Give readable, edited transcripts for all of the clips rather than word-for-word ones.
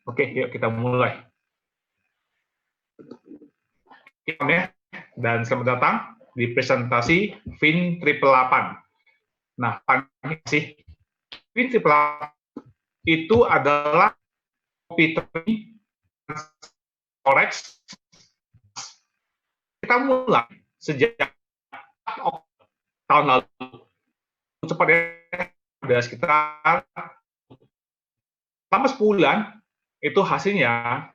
Oke, yuk kita mulai. Dan selamat datang di presentasi Fin 888. Nah, ini sih Fin 888 itu adalah copy trading forex. Kita mulai sejak tahun lalu. Cepatnya ada sekitar selama sebulan itu hasilnya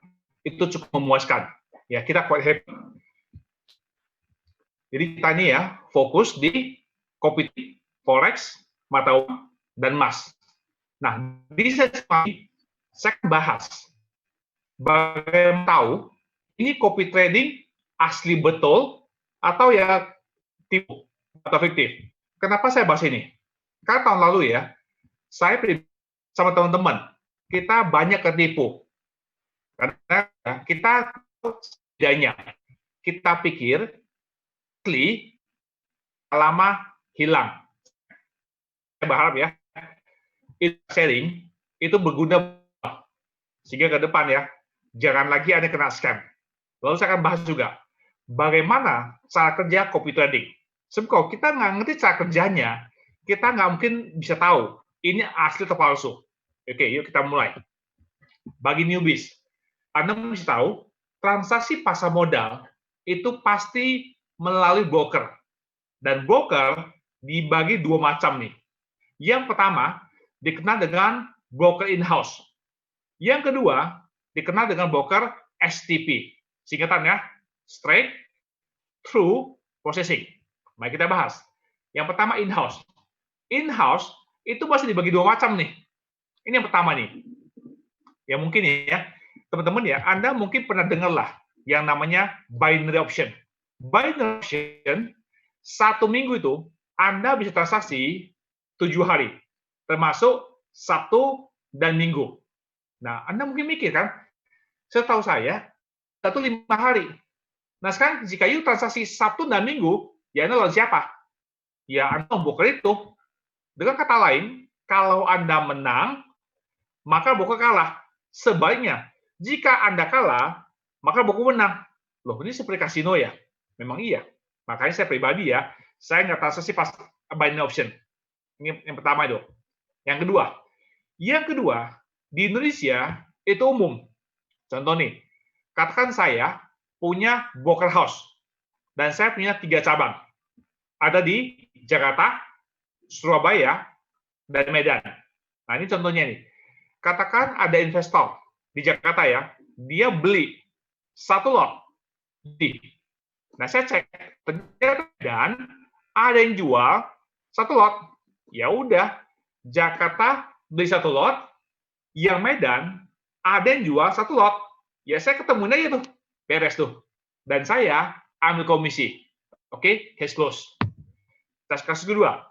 itu cukup memuaskan. Ya, kita quite happy. Jadi kita ini ya fokus di copy forex, mata uang, dan emas. Nah, di sesi ini saya akan bahas bagaimana tahu ini copy trading asli betul atau ya tipu atau fiktif. Kenapa saya bahas ini? Karena tahun lalu ya, saya sama teman-teman, kita banyak ketipu. Karena kita setidaknya kita pikir asli lama hilang. Saya berharap ya, sharing itu berguna sehingga ke depan ya, jangan lagi ada kena scam. Lalu saya akan bahas juga bagaimana cara kerja copy trading. Sebab kalau kita nggak ngerti cara kerjanya, kita nggak mungkin bisa tahu ini asli atau palsu. Oke, yuk kita mulai. Bagi newbies, Anda mesti tahu transaksi pasar modal itu pasti melalui broker. Dan broker dibagi dua macam nih. Yang pertama dikenal dengan broker in-house. Yang kedua dikenal dengan broker STP. Singkatannya straight through processing. Mari kita bahas. Yang pertama in-house. In-house itu masih dibagi dua macam nih. Ini yang pertama nih. Ya mungkin ya, teman-teman ya, Anda mungkin pernah dengar lah yang namanya binary option. Binary option, 1 minggu itu Anda bisa transaksi 7 hari, termasuk Sabtu dan Minggu. Nah, Anda mungkin mikir kan, setahu saya, satu 5 hari. Nah, sekarang jika you transaksi Sabtu dan Minggu, ya Anda lawan siapa? Ya, Anda broker itu. Dengan kata lain, kalau Anda menang, maka broker kalah. Sebaliknya, jika Anda kalah, maka broker menang. Loh, ini seperti kasino ya? Memang iya. Makanya saya pribadi ya, saya nggak transaksi pas binary option. Ini yang pertama itu. Yang kedua, di Indonesia itu umum. Contoh nih, katakan saya punya broker house dan saya punya 3 cabang. Ada di Jakarta, Surabaya, dan Medan. Nah, ini contohnya nih. Katakan ada investor di Jakarta ya, dia beli 1 lot. Nah, saya cek dan ada yang jual 1 lot. Ya udah, Jakarta beli 1 lot, yang Medan ada yang jual 1 lot. Ya saya ketemuin aja tuh, beres tuh. Dan saya ambil komisi. Oke, case close. Kasus kedua,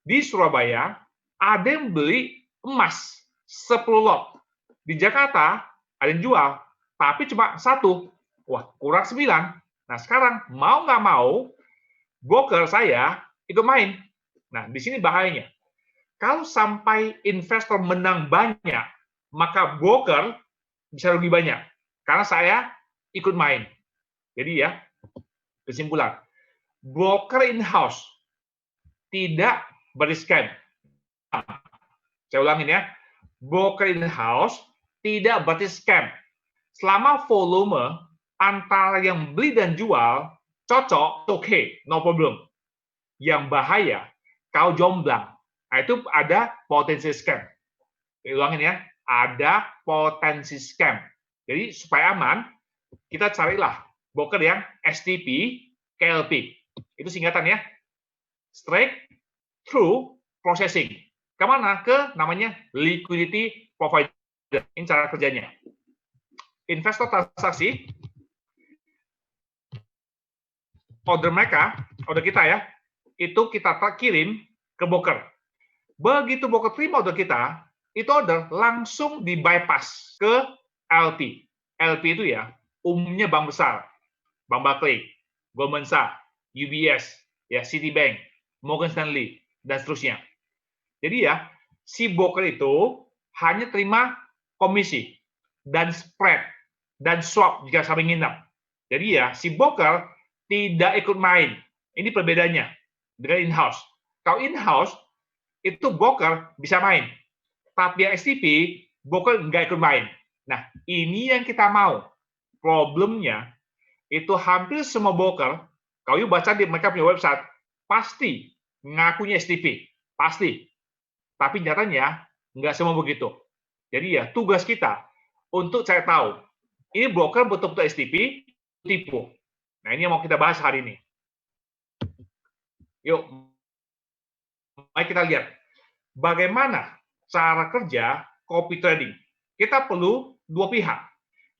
di Surabaya ada yang beli emas 10 lot. Di Jakarta ada yang jual, tapi cuma 1. Wah, kurang 9. Nah, sekarang mau nggak mau, broker saya ikut main. Nah, di sini bahayanya. Kalau sampai investor menang banyak, maka broker bisa rugi banyak. Karena saya ikut main. Jadi ya, kesimpulan. Broker in-house tidak beriskan. Saya ulangin ya. Broker in-house tidak berarti scam. Selama volume antara yang beli dan jual cocok, oke, no problem. Yang bahaya, kau jomblang. Nah, itu ada potensi scam. Saya ulangin ya, ada potensi scam. Jadi supaya aman, kita carilah broker yang STP, KLP. Itu singkatannya straight through processing. Kemana? Ke namanya liquidity provider. Ini cara kerjanya. Investor transaksi, order mereka, order kita ya, itu kita kirim ke broker. Begitu broker terima order kita, itu order langsung di bypass ke LP. LP itu ya, umumnya bank besar. Bank Barclays, Goldman Sachs, UBS, ya Citibank, Morgan Stanley, dan seterusnya. Jadi ya, si broker itu hanya terima komisi. dan spread, dan swap jika saling nginap. Jadi ya, si broker tidak ikut main. Ini perbedaannya dengan in-house. Kalau in-house, itu broker bisa main. Tapi yang STP, broker nggak ikut main. Nah, ini yang kita mau. Problemnya, itu hampir semua broker, kalau you baca di mereka punya website, pasti ngakunya STP. Pasti. Tapi nyatanya, nggak semua begitu. Jadi ya, tugas kita untuk cari tahu, ini broker betul-betul STP, tipu. Nah, ini yang mau kita bahas hari ini. Yuk, mari kita lihat bagaimana cara kerja copy trading. Kita perlu dua pihak.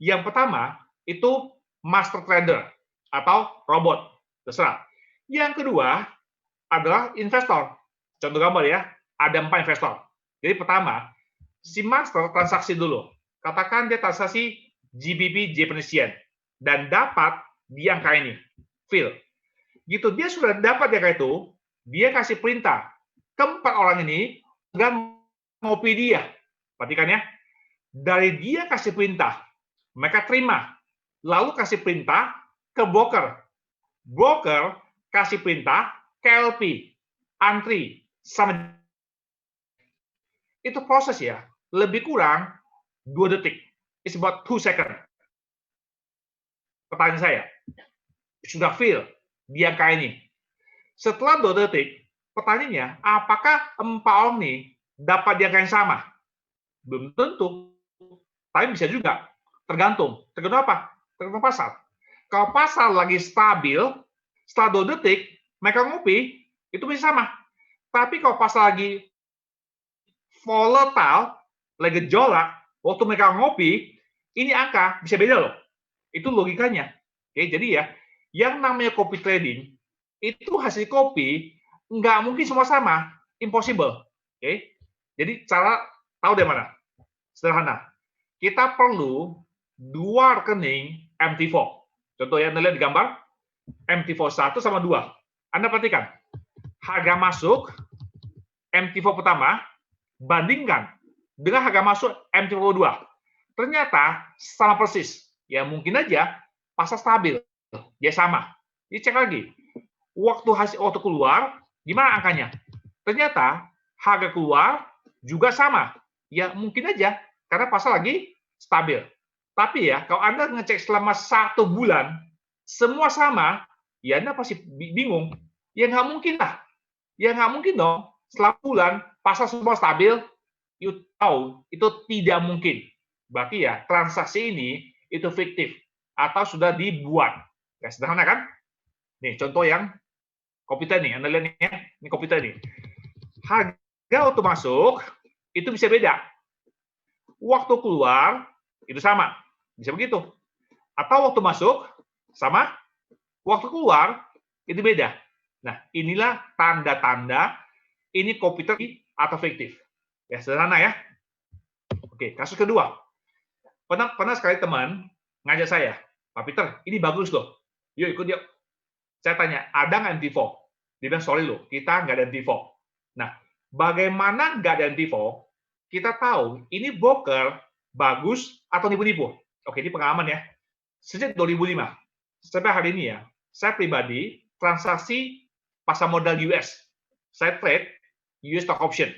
Yang pertama, itu master trader atau robot, terserah. Yang kedua adalah investor. Contoh gambar ya, ada 4 investor. Jadi pertama, si master transaksi dulu. Katakan dia transaksi GBP Japanese Yen dan dapat di angka ini, fill. Gitu dia sudah dapat di angka itu, dia kasih perintah keempat orang ini dan ngopi dia. Perhatikan ya, dari dia kasih perintah, mereka terima, lalu kasih perintah ke broker. Broker kasih perintah ke LP, antri, sama. Itu proses ya, lebih kurang 2 detik. It's about 2 seconds. Pertanyaan saya, sudah fill di angka ini. Setelah 2 detik, pertanyaannya, apakah 4 orang ini dapat di angka yang sama? Belum tentu. Tapi bisa juga. Tergantung. Tergantung apa? Tergantung pasar. Kalau pasar lagi stabil, setelah 2 detik, mereka ngopi, itu bisa sama. Tapi kalau pasar lagi volatile, lagi gejolak, waktu mereka ngopi, ini angka bisa beda loh. Itu logikanya. Oke, jadi ya, yang namanya copy trading, itu hasil kopi, nggak mungkin semua sama. Impossible. Oke, jadi cara tahu dari mana? Sederhana. Kita perlu 2 rekening MT4. Contoh ya, Anda lihat di gambar, MT4 1 sama 2. Anda perhatikan, harga masuk MT4 pertama, bandingkan dengan harga masuk MT4 2. Ternyata sama persis. Ya mungkin aja pasar stabil. Ya sama. Dicek lagi. Waktu keluar, gimana angkanya? Ternyata harga keluar juga sama. Ya mungkin aja, karena pasar lagi stabil. Tapi ya, kalau Anda ngecek selama 1 bulan, semua sama, ya Anda pasti bingung. Ya nggak mungkin lah. Ya nggak mungkin dong. Selama bulan, pasar semua stabil, you tahu, itu tidak mungkin. Berarti ya, transaksi ini itu fiktif. Atau sudah dibuat. Ya, sederhana kan? Nih, contoh yang kopi tadi, Anda lihat nih ya, ini kopi tadi. Harga waktu masuk, itu bisa beda. Waktu keluar, itu sama. Bisa begitu. Atau waktu masuk, sama. Waktu keluar, itu beda. Nah, inilah tanda-tanda ini kopi tadi atau fiktif. Ya, sederhana ya. Oke, kasus kedua. Pernah sekali teman ngajak saya, Pak Peter, ini bagus loh. Yuk ikut yuk. Saya tanya, ada nggak MT4? Dia bilang, sorry loh, kita nggak ada MT4. Nah, bagaimana nggak ada MT4? Kita tahu, ini broker bagus atau nipu-nipu. Oke, ini pengalaman ya. Sejak 2005, sampai hari ini ya, saya pribadi transaksi pasar modal US. Saya trade US stock option.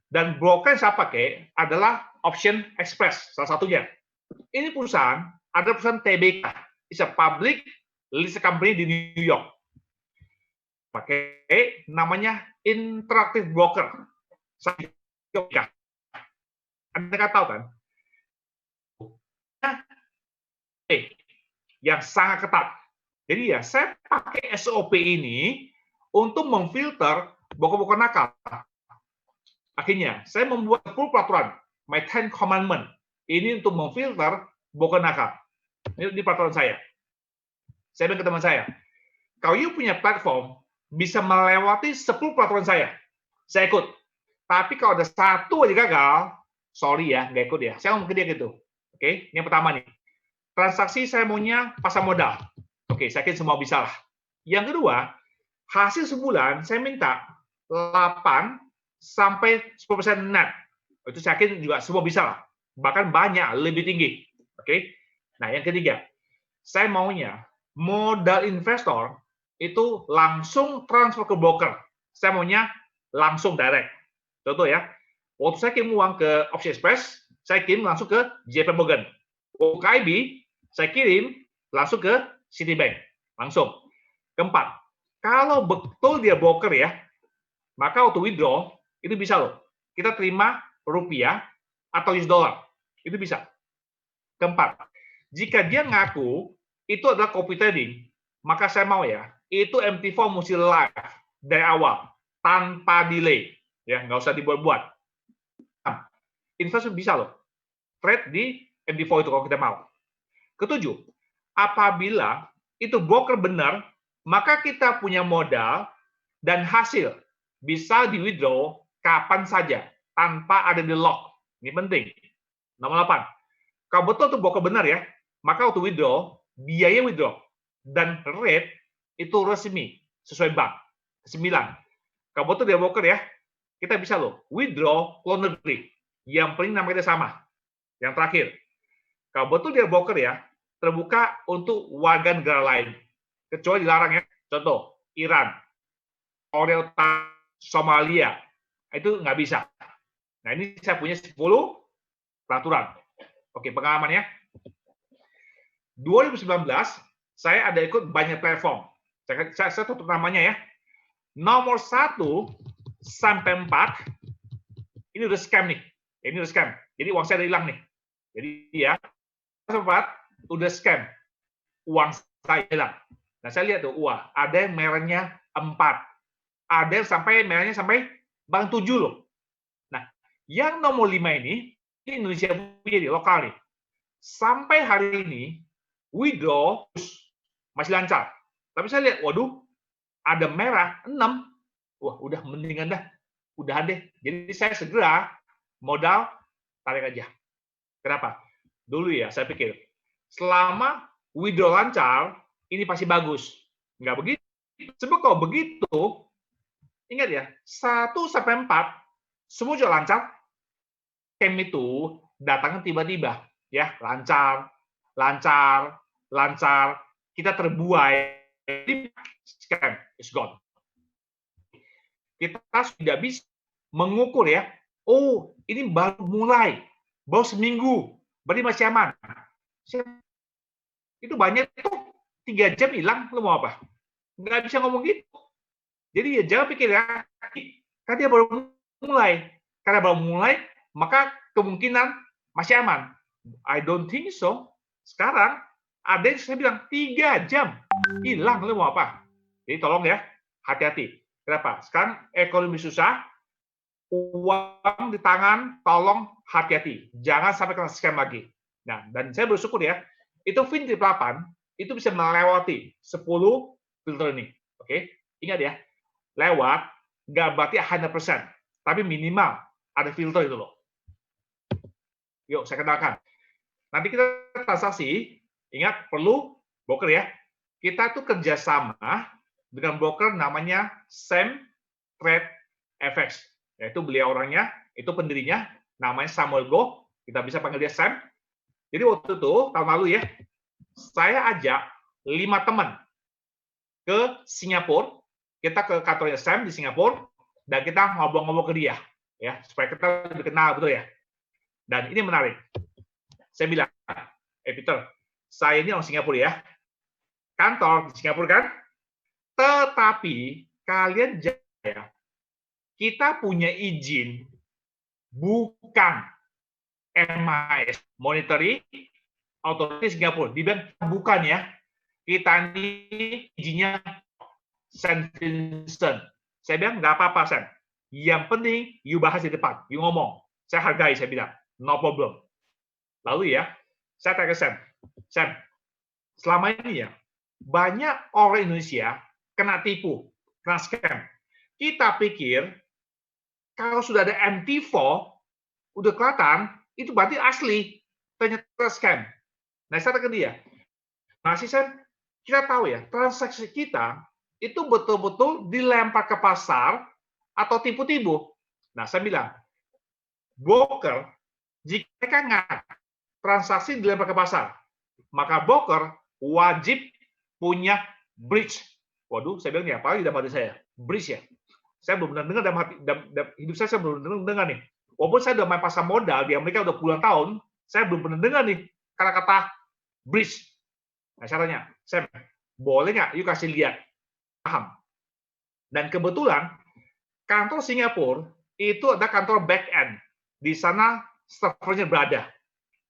Dan broker yang saya pakai adalah Option Express, salah satunya. Ini perusahaan, ada perusahaan TBK. It's a public listed company di New York. Pakai namanya Interactive Broker. Anda nggak tahu kan? Yang sangat ketat. Jadi ya, saya pakai SOP ini untuk memfilter broker-broker nakal. Akhirnya, saya membuat 10 peraturan, my 10 commandment. Ini untuk memfilter broker nakal. Ini peraturan saya. Saya bilang ke teman saya, kalau you punya platform, bisa melewati 10 peraturan saya ikut. Tapi kalau ada 1 aja gagal, sorry ya, nggak ikut ya. Saya ngomong ke dia gitu. Oke, ini yang pertama nih. Transaksi saya maunya pasar modal. Oke, saya yakin semua bisa lah. Yang kedua, hasil sebulan saya minta 8 sampai 10% net. Itu saya yakin juga semua bisa lah. bahkan banyak, lebih tinggi. Oke. Nah, yang ketiga, saya maunya modal investor itu langsung transfer ke broker. Saya maunya langsung direct. Contoh ya, waktu saya kirim uang ke Option Express, saya kirim langsung ke JP Morgan. KIB, saya kirim langsung ke Citibank. Langsung. Keempat, kalau betul dia broker ya, maka waktu withdraw, itu bisa loh. Kita terima rupiah atau US dollar. Itu bisa. Keempat, jika dia ngaku itu adalah copy trading, maka saya mau ya, itu MT4 mesti live dari awal, tanpa delay. Ya, nggak usah dibuat-buat. Nah, investor bisa loh, trade di MT4 itu kalau kita mau. Ketujuh, apabila itu broker benar, maka kita punya modal dan hasil bisa di-withdraw kapan saja, tanpa ada di lock. Ini penting. Nomor 8, kalau betul itu broker benar ya, maka waktu withdraw, biaya withdraw dan rate itu resmi sesuai bank. 9, kalau betul dia broker ya, kita bisa loh withdraw ke luar negeri. Yang paling nama kita sama. Yang terakhir, kalau betul dia broker ya, terbuka untuk warga negara lain. Kecuali dilarang ya. Contoh, Iran, Korea Utara, Somalia. Itu nggak bisa. Nah, ini saya punya 10 peraturan. Oke, pengalamannya. 2019, saya ada ikut banyak platform. Saya tutup namanya ya. Nomor 1 sampai 4, ini udah scam nih. Ini udah scam. Jadi uang saya udah hilang nih. Jadi ya, 4 udah scam. Uang saya hilang. Nah, saya lihat tuh, wah, ada yang merahnya 4. Ada yang sampai merahnya sampai bang 7 loh. Nah, yang nomor 5 ini Indonesia punya di lokal nih. Sampai hari ini, withdraw masih lancar. Tapi saya lihat, waduh, ada merah 6. Wah, udah mendingan dah. Udah deh. Jadi saya segera modal tarik aja. Kenapa? Dulu ya, saya pikir, selama withdraw lancar, ini pasti bagus. Nggak begitu. Sebab kalau begitu, ingat ya, 1 sampai 4, semua juga lancar. Scam itu datangnya tiba-tiba. Ya, lancar, lancar, lancar. Kita terbuai. Scam is gone. Kita sudah bisa mengukur ya, oh ini baru mulai, baru seminggu, berarti masih aman. Itu banyak tuh 3 jam hilang, lo mau apa? Nggak bisa ngomong gitu. Jadi ya jangan pikir ya, karena dia baru mulai. Karena baru mulai, maka kemungkinan masih aman. I don't think so. Sekarang ada yang saya bilang 3 jam hilang, lo mau apa? Jadi tolong ya, hati-hati. Kenapa? Sekarang ekonomi susah, uang di tangan, tolong hati-hati. Jangan sampai kena scam lagi. Nah, dan saya bersyukur ya, itu Fintrip 8, itu bisa melewati 10 filter ini. Oke? Ingat ya, lewat, nggak berarti 100%, tapi minimal ada filter itu loh. Yuk, saya kenalkan. Nanti kita transaksi, ingat perlu broker ya. Kita tuh kerjasama dengan broker namanya Sam Trade FX. Yaitu beliau orangnya, itu pendirinya, namanya Samuel Goh. Kita bisa panggil dia Sam. Jadi waktu itu, tahun lalu ya, saya ajak 5 teman ke Singapura. Kita ke kantornya Sam di Singapura, dan kita ngobrol-ngobrol ke dia. Ya, supaya kita lebih kenal, betul ya. Dan ini menarik. Saya bilang, Peter, saya ini orang Singapura ya. Kantor di Singapura kan? Tetapi kalian jangan, kita punya izin bukan MAS, Monetary Authority Singapura. Dibilang bukan ya. Kita ini izinnya St. Vincent. Saya bilang nggak apa-apa, Sam. Yang penting you bahas di depan, you ngomong. Saya hargai, saya bilang no problem. Lalu ya, saya tanya ke Sam, Sam, selama ini ya banyak orang Indonesia kena tipu, kena scam. Kita pikir kalau sudah ada MT4, udah kelihatan, itu berarti asli. Ternyata scam. Nah, saya tanya ke dia, masih Sam, kita tahu ya, transaksi kita itu betul-betul dilempar ke pasar atau tipu-tipu. Nah, saya bilang, broker Jika mereka nggak transaksi dilempar ke pasar, maka broker wajib punya bridge. Waduh, saya bilang nih, apa di dalam hati saya? Bridge ya. Saya belum pernah dengar dalam hidup saya belum pernah dengar nih. Walaupun saya udah main pasar modal di Amerika udah puluhan tahun, saya belum pernah dengar nih kata-kata bridge. Nah, caranya, Sam, boleh nggak? Yuk kasih lihat. Paham. Dan kebetulan, kantor Singapura itu ada kantor back end. Di sana servernya berada.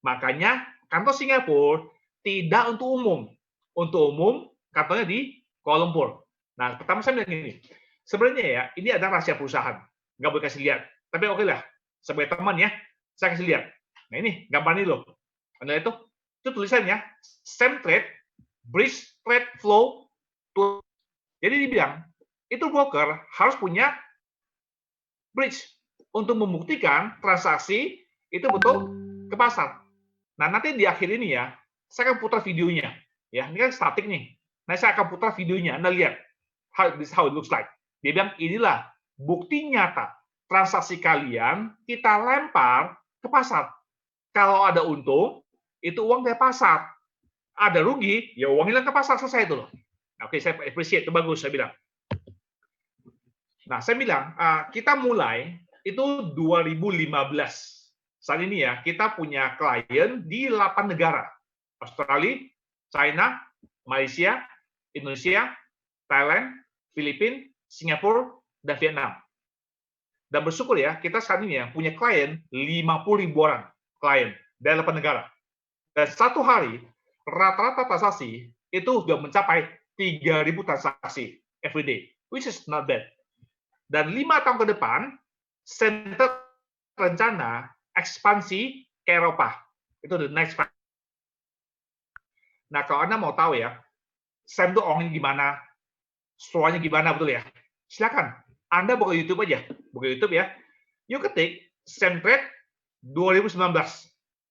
Makanya, kantor Singapura tidak untuk umum. Untuk umum, kantornya di Kuala Lumpur. Nah, pertama saya bilang gini, sebenarnya ya, ini ada rahasia perusahaan. Nggak boleh kasih lihat. Tapi oke lah, sebagai teman ya, saya kasih lihat. Nah ini, gambar ini loh. Anda itu tulisannya, same trade, bridge trade flow. Jadi dibilang, itu broker harus punya bridge untuk membuktikan transaksi itu betul ke pasar. Nah, nanti di akhir ini ya, saya akan putar videonya. Ya, ini kan statik nih. Nah, saya akan putar videonya. Anda lihat this how it looks like. Dia bilang, inilah bukti nyata transaksi kalian kita lempar ke pasar. Kalau ada untung, itu uang dari pasar. Ada rugi, ya uang hilang ke pasar, selesai itu loh. Oke, saya appreciate, itu bagus, saya bilang. Nah, saya bilang, kita mulai itu 2015. Saat ini ya, kita punya klien di 8 negara. Australia, China, Malaysia, Indonesia, Thailand, Filipina, Singapura, dan Vietnam. Dan bersyukur ya, kita saat ini ya punya klien 50.000 orang klien dari 8 negara. Dan satu hari, rata-rata transaksi itu sudah mencapai 3.000 transaksi every day, which is not bad. Dan 5 tahun ke depan, center rencana ekspansi ke Eropa. Itu the next part. Nah, kalau Anda mau tahu ya, Sam itu orangnya gimana, suaranya gimana, betul ya? Silakan. Anda buka YouTube aja. Buka YouTube ya. Yuk ketik Sam Trade 2019.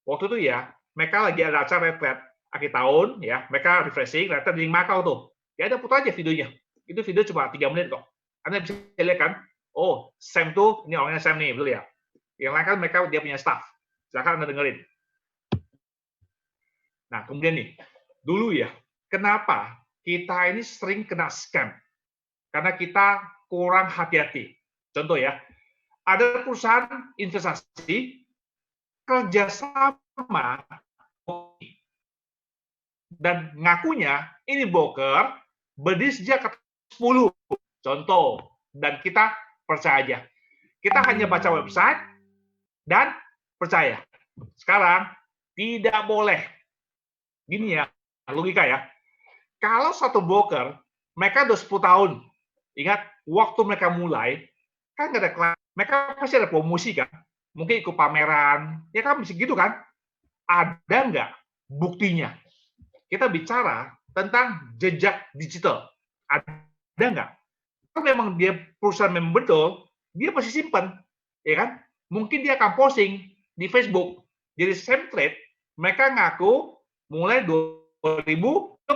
Waktu itu ya, mereka lagi ada acara retret akhir tahun, ya. Mereka refreshing, retret di Macau tuh. Ya, ada putar aja videonya. Itu video cuma 3 menit kok. Anda bisa lihat kan, oh, Sam tuh, ini orangnya Sam nih, betul ya? Yang lain kan mereka dia punya staff. Silakan Anda dengerin. Nah, kemudian nih, dulu ya, kenapa kita ini sering kena scam? Karena kita kurang hati-hati. Contoh ya, ada perusahaan investasi kerjasama dan ngakunya ini broker berdiri sejak 10. Contoh, dan kita percaya aja. Kita hanya baca website dan percaya. Sekarang tidak boleh. Gini ya, logika ya. Kalau satu broker, mereka udah 10 tahun. Ingat, waktu mereka mulai, kan nggak ada klien. Mereka pasti ada promosi kan. Mungkin ikut pameran. Ya kan, mesti gitu kan. Ada nggak buktinya? Kita bicara tentang jejak digital. Ada nggak? Kalau memang dia perusahaan memang betul, dia pasti simpan. Ya kan? Mungkin dia akan posting di Facebook. Jadi same trade, mereka ngaku mulai 2012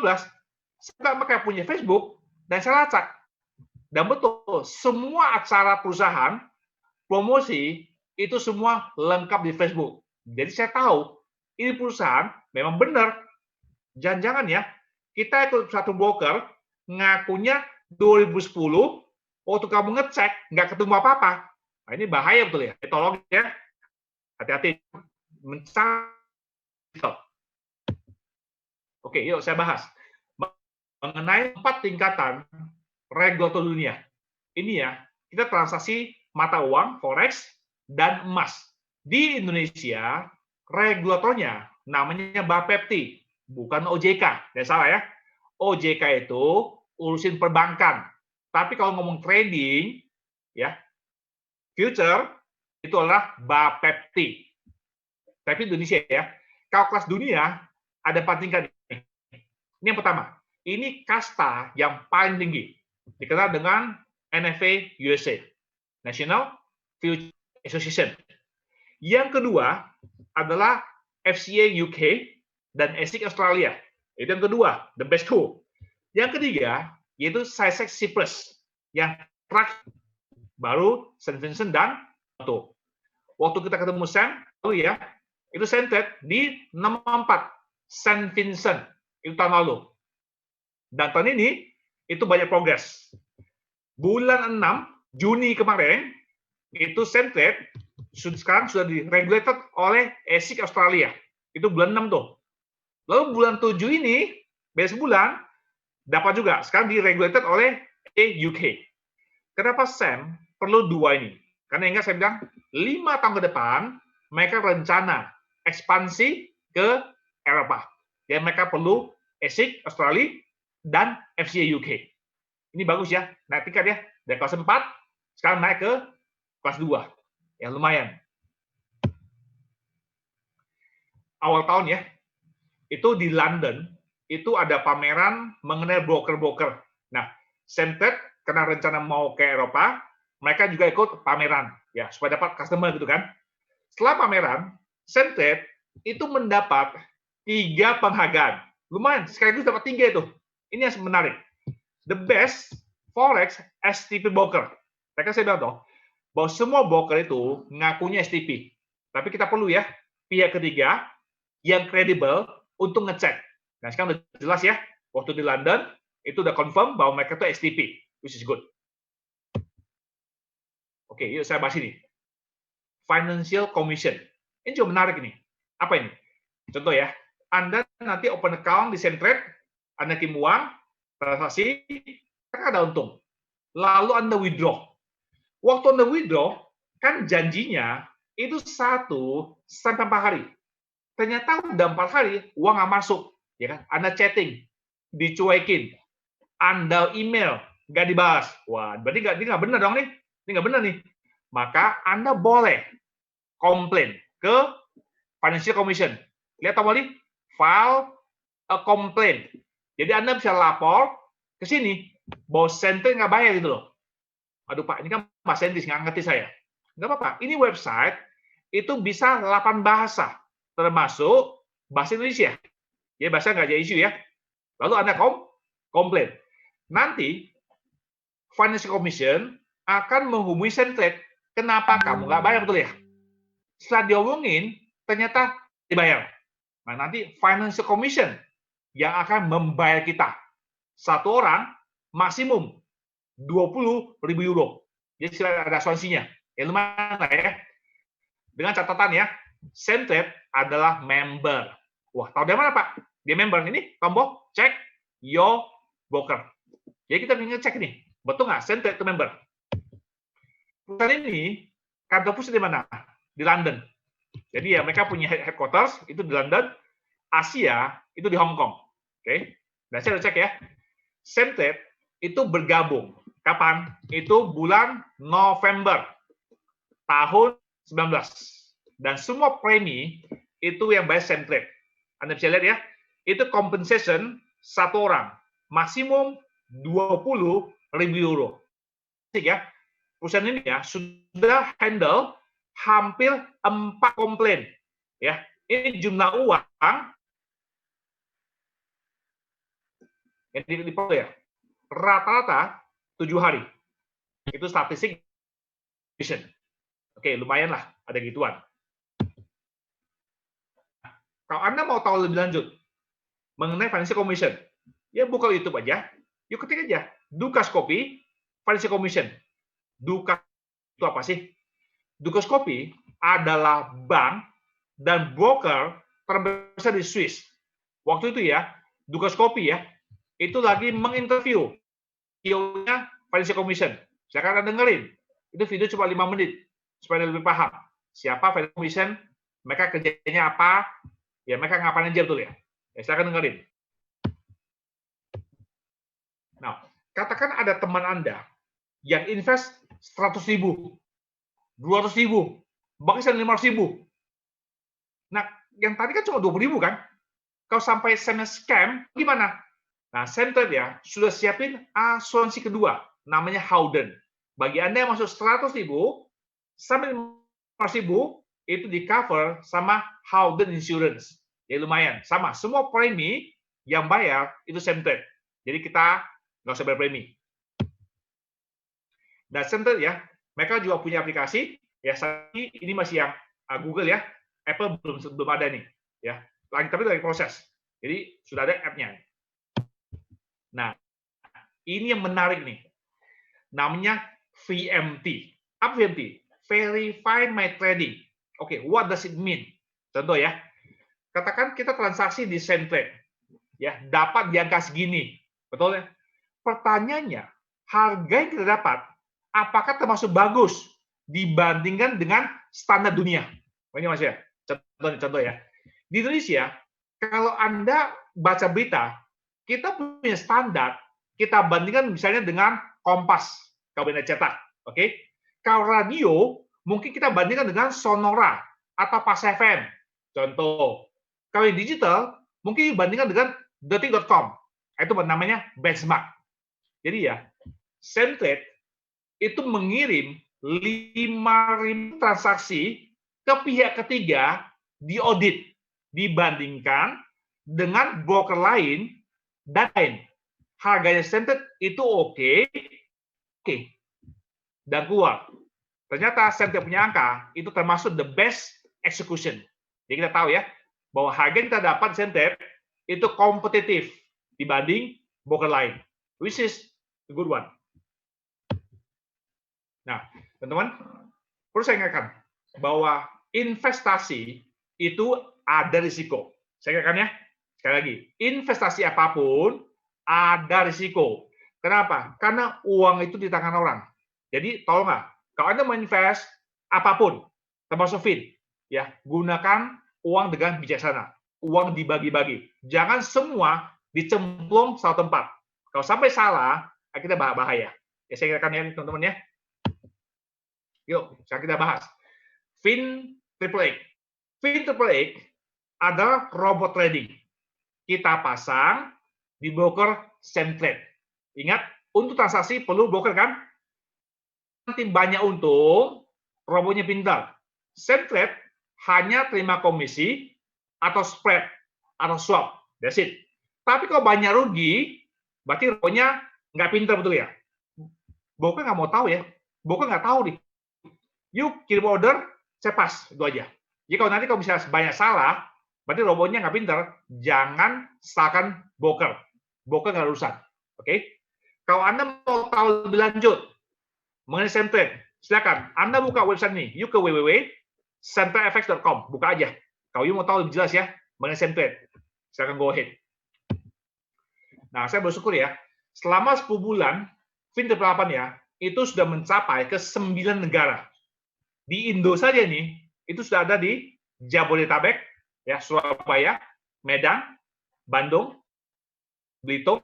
mereka punya Facebook dan saya lacak. Dan betul, semua acara perusahaan promosi itu semua lengkap di Facebook. Jadi saya tahu ini perusahaan memang benar. Jangan-jangan ya, kita ikut satu broker ngakunya 2010, waktu kamu ngecek nggak ketemu apa-apa. Nah, ini bahaya betul ya. Tolong ya, hati-hati mencari. Oke, yuk saya bahas mengenai 4 tingkatan regulator dunia. Ini ya, kita transaksi mata uang, forex, dan emas. Di Indonesia, regulatornya namanya Bapepti, bukan OJK. Tidak salah ya. OJK itu urusin perbankan. Tapi kalau ngomong trading, ya, future, itu adalah Bapepti. Tapi Indonesia ya, kalau kelas dunia, ada 4 tingkat. Ini yang pertama. Ini kasta yang paling tinggi. Dikenal dengan NFA USA, National Future Association. Yang kedua adalah FCA UK dan ASIC Australia. Itu yang kedua, the best two. Yang ketiga, yaitu CSX Cyprus. Yang terakhir, baru St. Vincent dan Vanuatu. Waktu kita ketemu Sam, lalu ya, itu centered di nomor 4, Saint Vincent, itu tahun lalu. Dan tahun ini, itu banyak progres. Bulan 6, Juni kemarin, itu centered, sekarang sudah diregulated oleh ASIC Australia. Itu bulan 6 tuh. Lalu bulan 7 ini, beres bulan, dapat juga. Sekarang diregulated oleh UK. Kenapa Sam perlu dua ini? Karena ingat saya bilang, 5 tahun ke depan, mereka rencana ekspansi ke Eropa. Jadi mereka perlu ASIC Australia dan FCA UK. Ini bagus ya, naik tingkat ya. Dari kelas 4, sekarang naik ke kelas 2. Ya lumayan. Awal tahun ya, itu di London, itu ada pameran mengenai broker-broker. Nah, Cented karena rencana mau ke Eropa, mereka juga ikut pameran ya supaya dapat customer gitu kan. Setelah pameran, Cented itu mendapat 3 penghargaan. Lumayan, sekaligus dapat 3 itu. Ini yang menarik. The best Forex STP broker. Mereka saya bilang toh, bahwa semua broker itu ngakunya STP. Tapi kita perlu ya, pihak ketiga yang kredibel untuk ngecek. Nah, sekarang udah jelas ya, waktu di London, itu udah confirm bahwa mereka itu STP, which is good. Oke, yuk saya bahas ini. Financial Commission. Ini juga menarik ini. Apa ini? Contoh ya, Anda nanti open account di Centred, Anda kirim uang, transaksi, kan ada untung. Lalu Anda withdraw. Waktu Anda withdraw, kan janjinya itu 1 sampai 4 hari. Ternyata udah 4 hari, uang nggak masuk. Ya kan? Anda chatting, dicuekin. Anda email, nggak dibahas. Wah, berarti ini nggak benar dong nih. Ini nggak benar nih. Maka Anda boleh komplain ke Financial Commission. Lihat tadi, file a complaint. Jadi Anda bisa lapor ke sini, bahwa Centred nggak bayar gitu loh. Aduh Pak, ini kan bahasa Inggris, nggak ngerti saya. Nggak apa-apa, ini website itu bisa 8 bahasa, termasuk bahasa Indonesia. Ya, bahasa nggak jadi isu ya. Lalu Anda komplain. Nanti, Financial Commission akan menghubungi Centred. Kenapa kamu nggak bayar, betul ya? Setelah diomongin, ternyata dibayar. Nah, nanti Financial Commission yang akan membayar kita. 1 orang, maksimum 20.000 euro. Jadi ada asuransinya. Ya lumayan lah ya. Dengan catatan ya, Centred adalah member. Wah, tahu dari mana Pak? Dia member. Ini tombol cek your broker. Jadi kita ingin cek nih, betul nggak Centred itu member? Perusahaan ini kantor pusat di mana? Di London. Jadi ya mereka punya headquarters itu di London, Asia itu di Hong Kong. Oke. Dan saya udah cek ya. Centred itu bergabung. Kapan? Itu bulan November tahun 19. Dan semua premi itu yang bayar Centred. Anda bisa lihat ya, itu compensation 1 orang, maksimum 20.000 euro. Ya, perusahaan ini ya sudah handle hampir 4 komplain. Ya, ini jumlah uang yang diperoleh ya, rata-rata 7 hari. Itu statistik. Oke, lumayan lah, ada gituan. Kalau Anda mau tahu lebih lanjut mengenai Financial Commission, ya buka YouTube aja, yuk ketik aja, Dukascopy Financial Commission. Dukas itu apa sih? Dukascopy adalah bank dan broker terbesar di Swiss. Waktu itu ya, Dukascopy ya, itu lagi menginterview CEO-nya Financial Commission. Silakan Anda dengerin. Itu video cuma 5 menit supaya Anda lebih paham siapa Financial Commission, mereka kerjanya apa, ya mereka ngapain aja betul ya. Ya silakan dengerin. Nah, katakan ada teman Anda yang invest 100.000, 200.000, bahkan 500.000. Nah, yang tadi kan cuma 20.000 kan? Kalau sampai scam, gimana? Nah, Centred ya sudah siapin asuransi kedua, namanya Howden. Bagi Anda yang masuk 100.000 sampai 500.000 itu di cover sama Howden Insurance. Ya lumayan, sama. Semua premi yang bayar itu Centred. Jadi kita nggak usah bayar premi. Dan Centred ya, mereka juga punya aplikasi. Ya, ini masih yang Google ya. Apple belum ada nih, ya. Tapi lagi proses. Jadi sudah ada app-nya. Nah, ini yang menarik nih. Namanya VMT. Apa VMT? Verify My Trading. Oke, what does it mean? Contoh ya. Katakan kita transaksi di Centrade, ya, dapat di angka segini. Betul ya? Pertanyaannya, harga yang kita dapat apakah termasuk bagus dibandingkan dengan standar dunia? Ini Mas ya. Contoh ya. Di Indonesia, kalau Anda baca berita, kita punya standar, kita bandingkan misalnya dengan Kompas, kabinet cetak, oke? Kalau radio, mungkin kita bandingkan dengan Sonora atau Pas FM, contoh. Kalau yang digital, mungkin dibandingkan dengan detik.com, itu namanya benchmark. Jadi ya, Centrade itu mengirim 5.000 transaksi ke pihak ketiga diaudit, dibandingkan dengan broker lain dan harganya Centrade itu oke, dan keluar. Ternyata Centrade punya angka itu termasuk the best execution. Jadi kita tahu ya bahwa harga yang kita dapat Centrade itu kompetitif dibanding broker lain, which is a good one. Nah, teman-teman, perlu saya ingatkan bahwa investasi itu ada risiko. Saya ingatkan ya, sekali lagi, investasi apapun ada risiko. Kenapa? Karena uang itu di tangan orang. Jadi, tolonglah, kalau Anda menginvest apapun, termasuk FIN, ya, gunakan uang dengan bijaksana. Uang dibagi-bagi. Jangan semua dicemplung satu tempat. Kalau sampai salah, kita bahaya. Ya, saya ingatkan ya, teman-teman ya. Yuk, sekarang kita bahas. FIN Triple X. FIN Triple X adalah robot trading. Kita pasang di broker Centrade. Ingat, untuk transaksi perlu broker kan? Nanti banyak untung, robotnya pintar. Centrade hanya terima komisi atau spread atau swap. That's it. Tapi kalau banyak rugi, berarti robotnya nggak pintar, betul ya? Broker nggak mau tahu ya. Broker nggak tahu nih. Yuk kirim order, saya pas, itu aja. Jadi kalau nanti kalau misalnya banyak salah, berarti robotnya nggak pintar, jangan salahkan broker. Broker nggak urusan. Oke? Kalau Anda mau tahu lebih lanjut mengenai Centrade, silakan. Anda buka website ini, yuk ke www.centradefx.com, buka aja. Kalau mau tahu lebih jelas ya mengenai Centrade, silakan go ahead. Nah, saya bersyukur ya, selama 10 bulan, FIN 8 ya, itu sudah mencapai ke 9 negara. Di Indo saja nih, itu sudah ada di Jabodetabek, ya, Surabaya, Medan, Bandung, Belitung,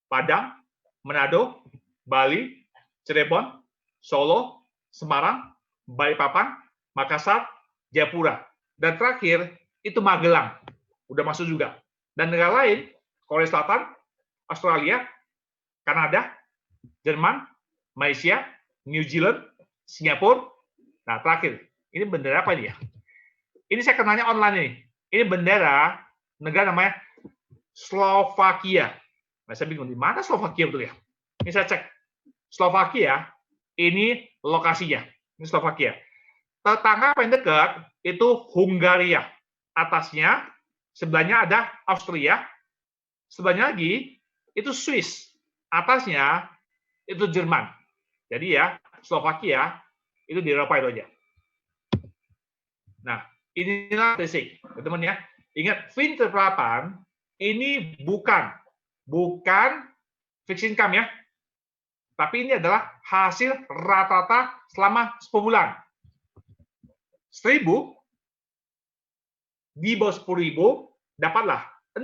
Padang, Manado, Bali, Cirebon, Solo, Semarang, Balikpapan, Makassar, Jayapura. Dan terakhir, itu Magelang. Udah masuk juga. Dan negara lain, Korea Selatan, Australia, Kanada, Jerman, Malaysia, New Zealand, Singapura. Nah, terakhir, ini bendera apa ini ya? Ini saya kenalnya online ini. Ini bendera negara namanya Slovakia. Nah, saya bingung, di mana Slovakia betul ya? Ini saya cek. Slovakia, ini lokasinya. Ini Slovakia. Tetangga paling dekat itu Hungaria. Atasnya, sebelahnya ada Austria. Sebelahnya lagi, itu Swiss. Atasnya, itu Jerman. Jadi ya, Slovakia, itu di Eropa itu aja. Nah, inilah basic, teman-teman ya. Ingat, FIN 8 ini bukan fixed income ya. Tapi ini adalah hasil rata-rata selama 10 bulan. 1.000 di bawah 10.000 dapatlah 6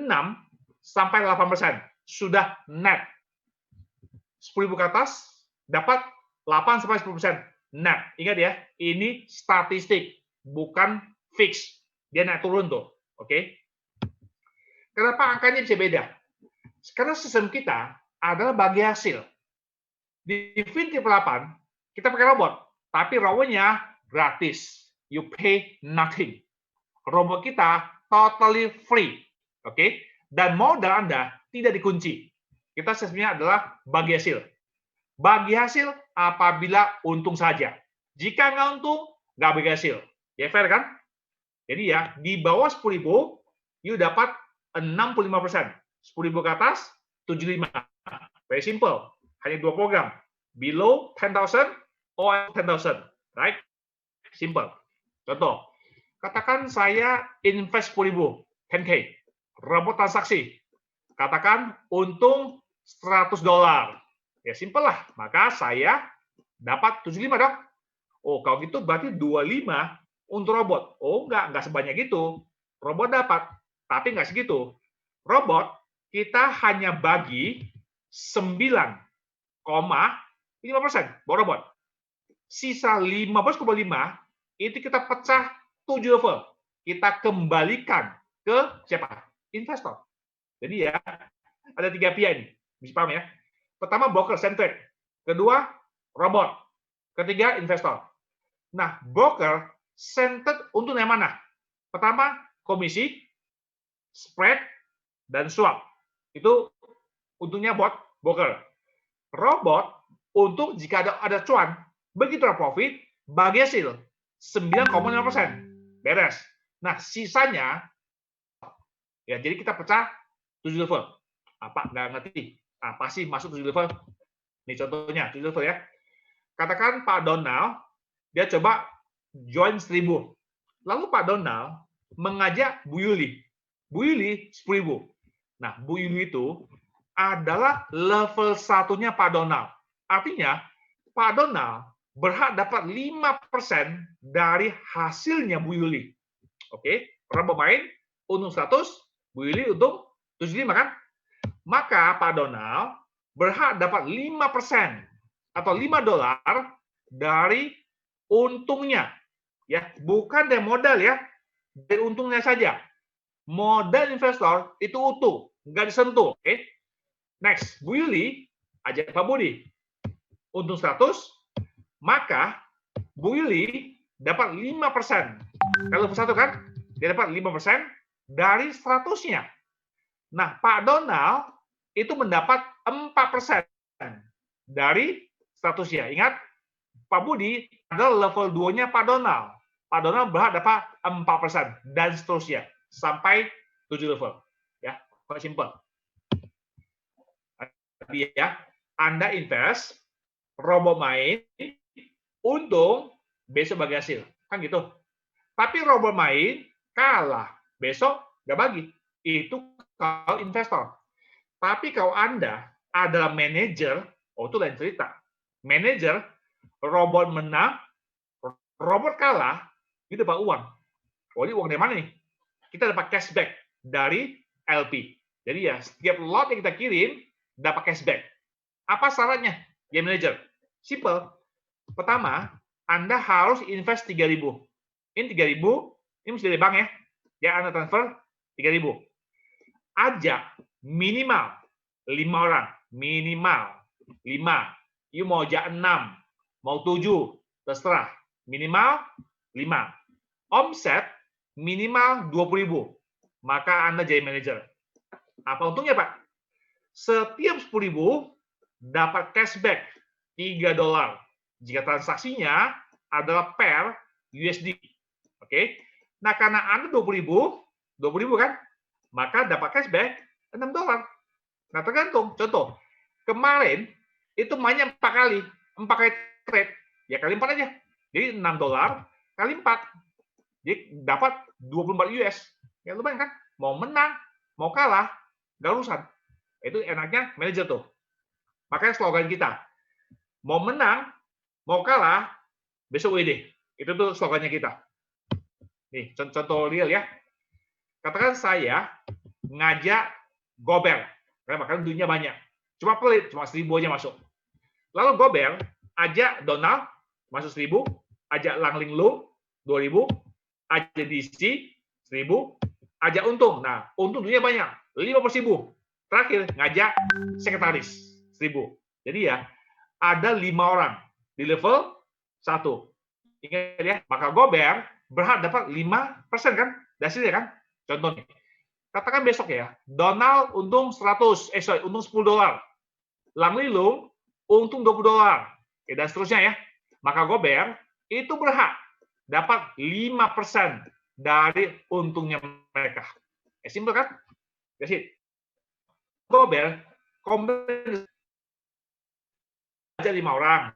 sampai 8%. Sudah net. 10.000 ke atas dapat 8 sampai 10%. Nah, ingat ya, ini statistik, bukan fix. Dia naik turun tuh, oke? Kenapa angkanya bisa beda? Karena sistem kita adalah bagi hasil. Di FIN 8, kita pakai robot, tapi robotnya gratis. You pay nothing. Robot kita totally free, oke? Dan modal Anda tidak dikunci. Kita sistemnya adalah bagi hasil. Bagi hasil apabila untung saja. Jika nggak untung, nggak bagi hasil. Ya fair kan? Jadi ya, di bawah 10.000, you dapat 65%. 10.000 ke atas, 75. Very simple. Hanya 2 program. Below 10,000 or 10,000. Right? Simple. Contoh, katakan saya invest 10.000, 10K. Robot transaksi. Katakan untung $100. Ya, simple lah. Maka saya dapat 75 dong. Oh, kalau gitu berarti 25 untuk robot. Oh, enggak sebanyak itu. Robot dapat, tapi enggak segitu. Robot, kita hanya bagi 9,5% buat robot. Sisa 15,5 itu kita pecah 7 level. Kita kembalikan ke siapa? Investor. Jadi ya, ada 3 pihak ini. Bisa paham ya? Pertama, broker centric. Kedua, robot. Ketiga, investor. Nah, broker centered untuk yang mana? Pertama, komisi, spread, dan swap. Itu untungnya buat broker. Robot, untuk jika ada cuan, begitu ada profit, bagi hasil 9,5%. Beres. Nah, sisanya, ya jadi kita pecah 7 level. Apa? Nggak ngerti. Apa sih masuk 7 level? Ini contohnya, 7 level ya. Katakan Pak Donald, dia coba join 1.000. Lalu Pak Donald mengajak Bu Yuli. Bu Yuli 10.000. Nah, Bu Yuli itu adalah level satunya Pak Donald. Artinya, Pak Donald berhak dapat 5% dari hasilnya Bu Yuli. Oke, orang bermain untung 100, Bu Yuli untung 75 kan? Maka Pak Donald berhak dapat 5% atau $5 dari untungnya. Ya, bukan dari modal ya, dari untungnya saja. Modal investor itu utuh, nggak disentuh. Oke. Next, Bu Yuli ajak Pak Budi. Untung 100, maka Bu Yuli dapat 5%. Kalau satu kan, dia dapat 5% dari 100-nya. Nah, Pak Donald itu mendapat 4% dari 100-nya. Ingat, Pak Budi adalah level 2-nya Pak Donald. Pak Donald berhak dapat 4% dan seterusnya sampai 7 level. Ya, quite simple. Tadi ya, Anda invest, robot main, untung, besok bagi hasil. Kan gitu. Tapi robot main, kalah. Besok nggak bagi. Itu kalau investor. Tapi kalau Anda adalah manajer, oh itu lain cerita. Manajer, robot menang, robot kalah, itu dapat uang. Oh, ini uang dari mana nih? Kita dapat cashback dari LP. Jadi ya, setiap lot yang kita kirim, dapat cashback. Apa syaratnya? Game manager. Simple. Pertama, Anda harus invest 3.000. Ini 3.000, ini mesti dari bank ya. Ya, Anda transfer 3.000. Ajak minimal 5 orang. Minimal 5. You mau ajak 6, mau 7, terserah. Minimal 5. Omset minimal 20.000. Maka Anda jadi manajer. Apa untungnya, Pak? Setiap 10.000 dapat cashback $3 jika transaksinya adalah per USD. Oke. Nah, karena Anda 20.000 kan? Maka dapat cashback $6. Nah, tergantung. Contoh, kemarin itu mainnya 4 kali trade. Ya kali 4 aja. Jadi $6 kali 4. Jadi dapat 24 US. Ya lumayan kan? Mau menang, mau kalah, nggak urusan. Itu enaknya manajer tuh. Makanya slogan kita, mau menang, mau kalah, besok WD. Itu tuh slogannya kita. Nih, contoh real ya. Katakan saya ngajak Gobel. Karena makanya duitnya banyak. Cuma pelit, cuma 1.000 aja masuk. Lalu Gobel ajak Donald, masuk 1.000, ajak Langling Lu, 2.000, ajak DC, 1.000, ajak untung. Nah, untung duitnya banyak, 50.000. Terakhir, ngajak sekretaris, 1.000. Jadi ya, ada 5 orang di level 1. Ingat ya, maka Gobel berhak dapat 5% kan? Hasilnya kan? Contohnya, katakan besok ya, Donald untung untung $10. Langling Lu untung $20. Dan seterusnya ya. Maka Gobel itu berhak dapat 5% dari untungnya mereka. Simpel kan? That's it. Gober, company aja 5 orang,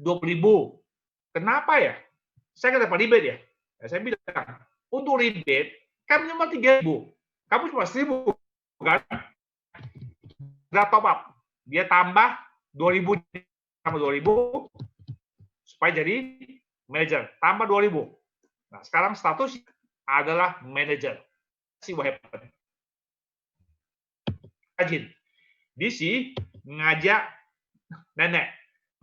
20.000. Kenapa ya? Saya nggak dapat rebate ya? Saya bilang, untuk rebate, kan minimal 3.000. Kamu cuma 1.000, kan? Udah top up. Dia tambah 2.000, tambah 2.000, supaya jadi manager. Tambah 2.000. Nah, sekarang status adalah manager. See what happened. Rajin. DC ngajak nenek.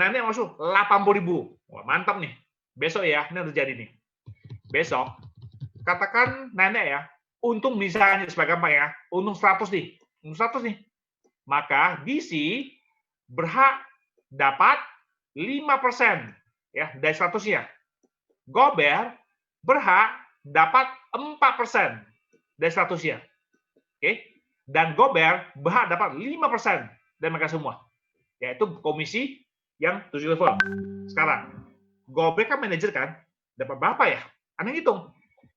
Nenek masuk 80.000. Wah, mantap nih. Besok ya, ini terjadi nih. Besok, katakan nenek ya, untung misalnya sebagai gampang ya, untung 100 nih. Untung 100 nih. Maka DC berhak dapat 5% ya dari 100-nya. Gober berhak dapat 4% dari 100-nya. Oke? Dan Gober berhak dapat 5% dari mereka semua. Yaitu komisi yang 7 level. Sekarang, Gober kan manajer kan? Dapat berapa ya? Anda hitung.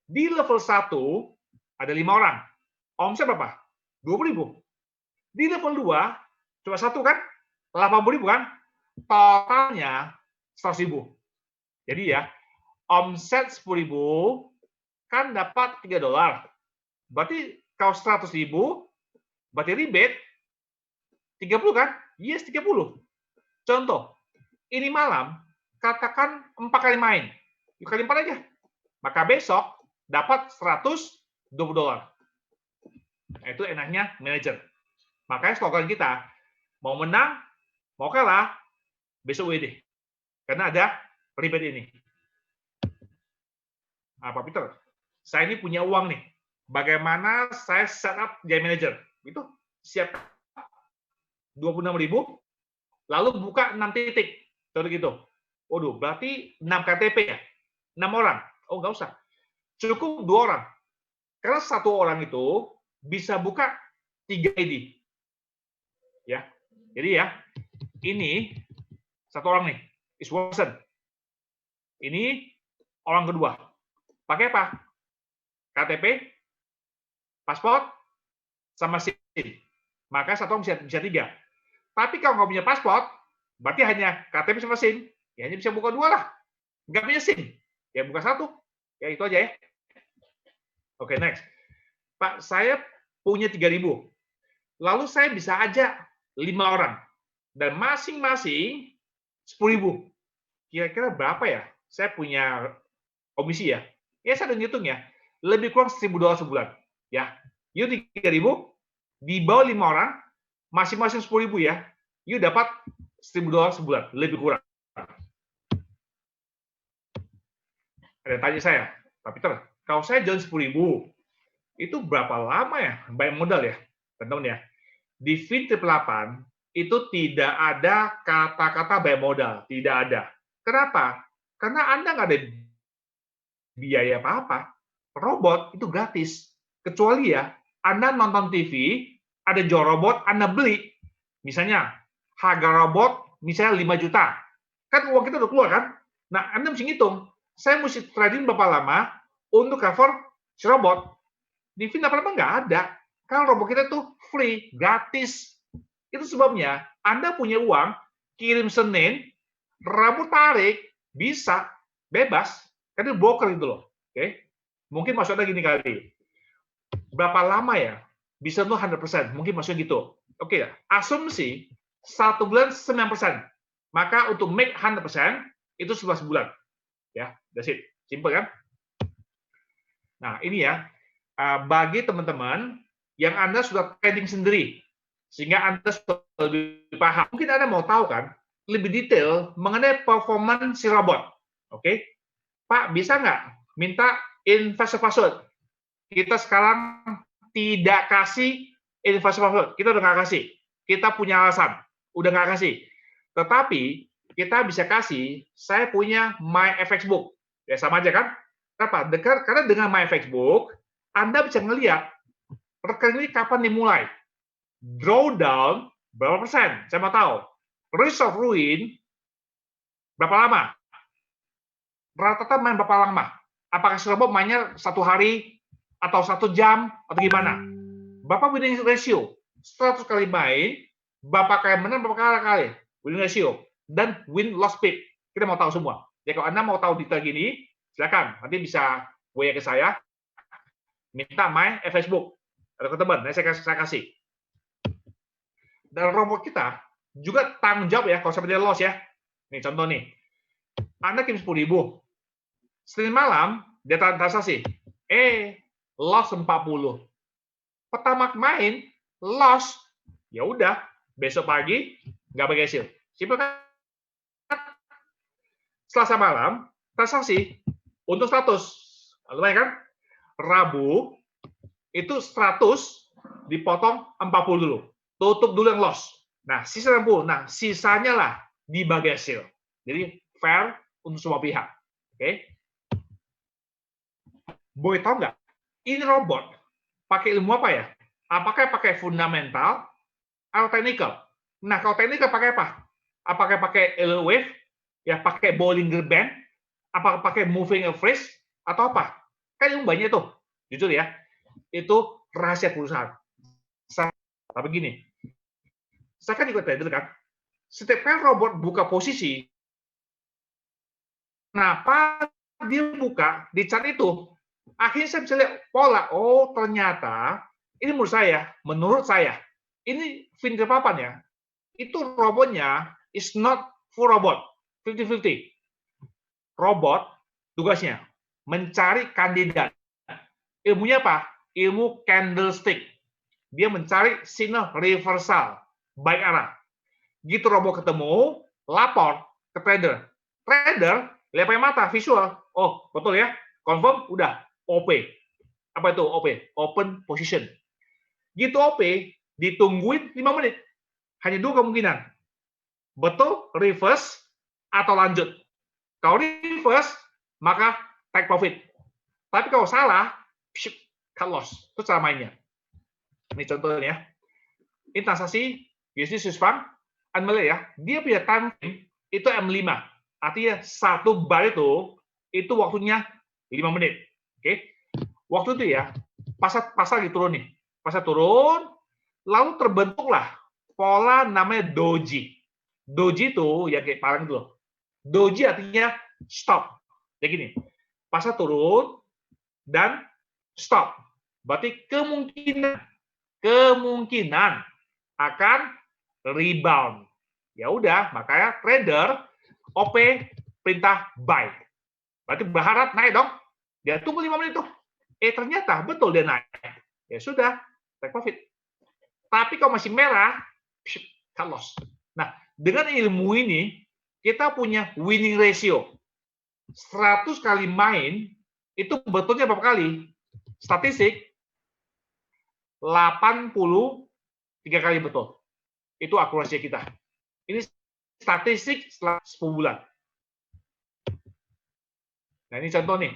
Di level 1 ada 5 orang. Omset berapa? 20.000. Di level 2 cuma 1 kan? 80.000 kan? Totalnya 100.000. Jadi ya, omset 10.000 kan dapat $3. Berarti kalau 100.000 berarti rebate 30 kan? Yes, 30. Contoh, ini malam katakan 4 kali main. Yuk kali 4 aja. Maka besok dapat $120. Nah, itu enaknya manajer. Makanya slogan kita, mau menang, mau kalah, besok WD. Karena ada rebate ini. Pak Peter, saya ini punya uang nih. Bagaimana saya set up jadi manajer? Itu siap 26.000, lalu buka 6 titik. Contoh gitu. Waduh, berarti 6 KTP ya? 6 orang? Oh, nggak usah. Cukup 2 orang. Karena 1 orang itu bisa buka 3 ID. Ya. Jadi ya, ini 1 orang nih, is Watson. Ini orang kedua. Pakai apa? KTP, paspor, sama SIM. Maka 1 orang bisa 3. Tapi kalau nggak punya paspor, berarti hanya KTP sama SIM. Ya hanya bisa buka 2 lah. Nggak punya SIM, ya buka 1. Ya itu aja ya. Oke, next. Pak, saya punya 3.000. Lalu saya bisa ajak 5 orang. Dan masing-masing 10.000. Kira-kira berapa ya? Saya punya komisi ya. Ya saya udah ngitung ya. Lebih kurang $1.000 sebulan. Ya. You 3.000, di bawah 5 orang, masing-masing 10.000 ya. You dapat $1.000 sebulan. Lebih kurang. Ada yang tanya saya, Pak Peter, kalau saya join 10.000, itu berapa lama ya? Bayar modal ya? Teman-teman ya. Di Fin 888 itu tidak ada kata-kata bayar modal. Tidak ada. Kenapa? Karena Anda nggak ada biaya apa-apa. Robot itu gratis. Kecuali ya, Anda nonton TV, ada jual robot, Anda beli. Misalnya, harga robot misalnya 5 juta. Kan uang kita udah keluar kan? Nah, Anda mesti ngitung. Saya mesti trading berapa lama untuk cover si robot. Di Fin 888 nggak ada. Karena robot kita tuh free, gratis. Itu sebabnya Anda punya uang, kirim Senin, Rabu tarik, bisa, bebas. Karena broker itu loh. Oke? Mungkin maksudnya gini kali. Berapa lama ya? Bisa tuh 100%. Mungkin maksudnya gitu. Oke, asumsi 1 bulan 9%. Maka untuk make 100%, itu 11 bulan. Ya, that's it. Simple kan? Nah, ini ya. Bagi teman-teman yang Anda sudah trading sendiri, sehingga Anda sudah lebih paham. Mungkin Anda mau tahu kan, lebih detail mengenai performance si robot. Oke? Pak, bisa nggak minta investor password? Kita sekarang tidak kasih investor password. Kita udah nggak kasih. Kita punya alasan. Udah nggak kasih. Tetapi, kita bisa kasih, saya punya MyFXbook. Ya, sama aja kan? Kenapa? Karena dengan MyFXbook, Anda bisa ngelihat rekening ini kapan dimulai. Drawdown, berapa persen? Saya mau tahu. Risk of ruin, berapa lama? Rata-rata main berapa lama? Apakah si robot mainnya 1 hari atau 1 jam atau gimana? Bapak winning ratio 100 kali main, Bapak kayak menang berapa kali winning ratio dan win loss speed. Kita mau tahu semua. Ya kalau Anda mau tahu detail gini, silakan. Nanti bisa WA ke saya, minta main Facebook atau ke teman. Nah, saya kasih. Dan robot kita juga tanggung jawab ya kalau sampai dia loss ya. Nih contoh nih. Anda kirim 10.000. Senin malam dia transaksi. Loss 40. Pertama main loss, ya udah besok pagi nggak bagi hasil. Simpel kan? Selasa malam transaksi untuk 100. Lumayan kan? Rabu itu 100 dipotong 40 dulu. Tutup dulu yang loss. Nah, sisa 60. Nah, sisanya lah dibagi hasil. Jadi fair untuk semua pihak. Oke? Boleh tahu nggak? Ini robot pakai ilmu apa ya? Apakah pakai fundamental atau technical? Nah, kalau technical pakai apa? Apakah pakai wave? Ya, pakai Bollinger Band? Apakah pakai moving average? Atau apa? Kan ilmu banyak tuh. Jujur ya. Itu rahasia perusahaan. Tapi gini, saya kan ikut trader kan. Setiap kali robot buka posisi, kenapa dia buka di chart itu? Akhirnya saya bisa lihat pola. Oh, ternyata ini menurut saya, ini Finter papan ya. Itu robotnya is not full robot, 50-50. Robot tugasnya mencari kandidat. Ilmunya apa? Ilmu candlestick. Dia mencari sinyal reversal, baik arah. Gitu robot ketemu, lapor ke trader. Trader, lihat pakai mata, visual. Oh, betul ya. Confirm, udah. OP. Apa itu OP? Open position. Gitu OP, ditungguin 5 menit. Hanya 2 kemungkinan. Betul, reverse, atau lanjut. Kalau reverse, maka take profit. Tapi kalau salah, cut loss. Itu cara mainnya. Ini contohnya. Ini transaksi USD Swiss franc, ya. Dia punya time frame itu M5. Artinya satu bar itu waktunya 5 menit. Oke. Waktu itu ya, pasar lagi turun nih. Pasar turun, lalu terbentuklah pola namanya doji. Doji itu ya kayak parang itu loh. Doji artinya stop. Kayak gini. Pasar turun dan stop. Berarti kemungkinan akan rebound. Ya udah, makanya trader OP perintah buy. Berarti berharap naik dong. Dia tunggu 5 menit tuh. Ternyata betul dia naik. Ya sudah, take profit. Tapi kalau masih merah, cut loss. Nah, dengan ilmu ini kita punya winning ratio. 100 kali main itu betulnya berapa kali? Statistik 83 kali betul. Itu akurasi kita. Ini statistik setelah 10 bulan. Nah, ini contoh nih.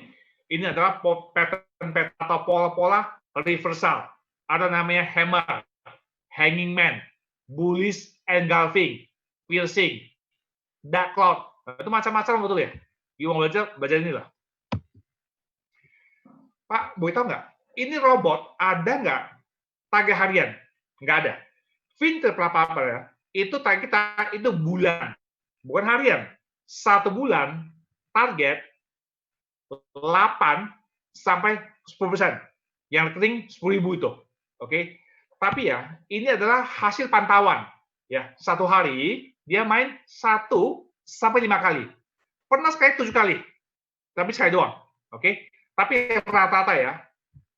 Ini adalah pattern atau pola-pola reversal. Ada namanya hammer, hanging man, bullish engulfing, piercing, dark cloud. Itu macam-macam betul ya? You mau belajar ini lah. Pak, boleh tahu nggak? Ini robot ada nggak target harian? Nggak ada. Finter apa ya? Itu target kita itu bulan, bukan harian. 1 bulan target 8 sampai 10%. Yang rekening 10.000 itu. Oke. Tapi ya, ini adalah hasil pantauan. Ya, 1 hari dia main 1 sampai 5 kali. Pernah sekali 7 kali. Tapi sekali doang. Oke. Tapi rata-rata ya,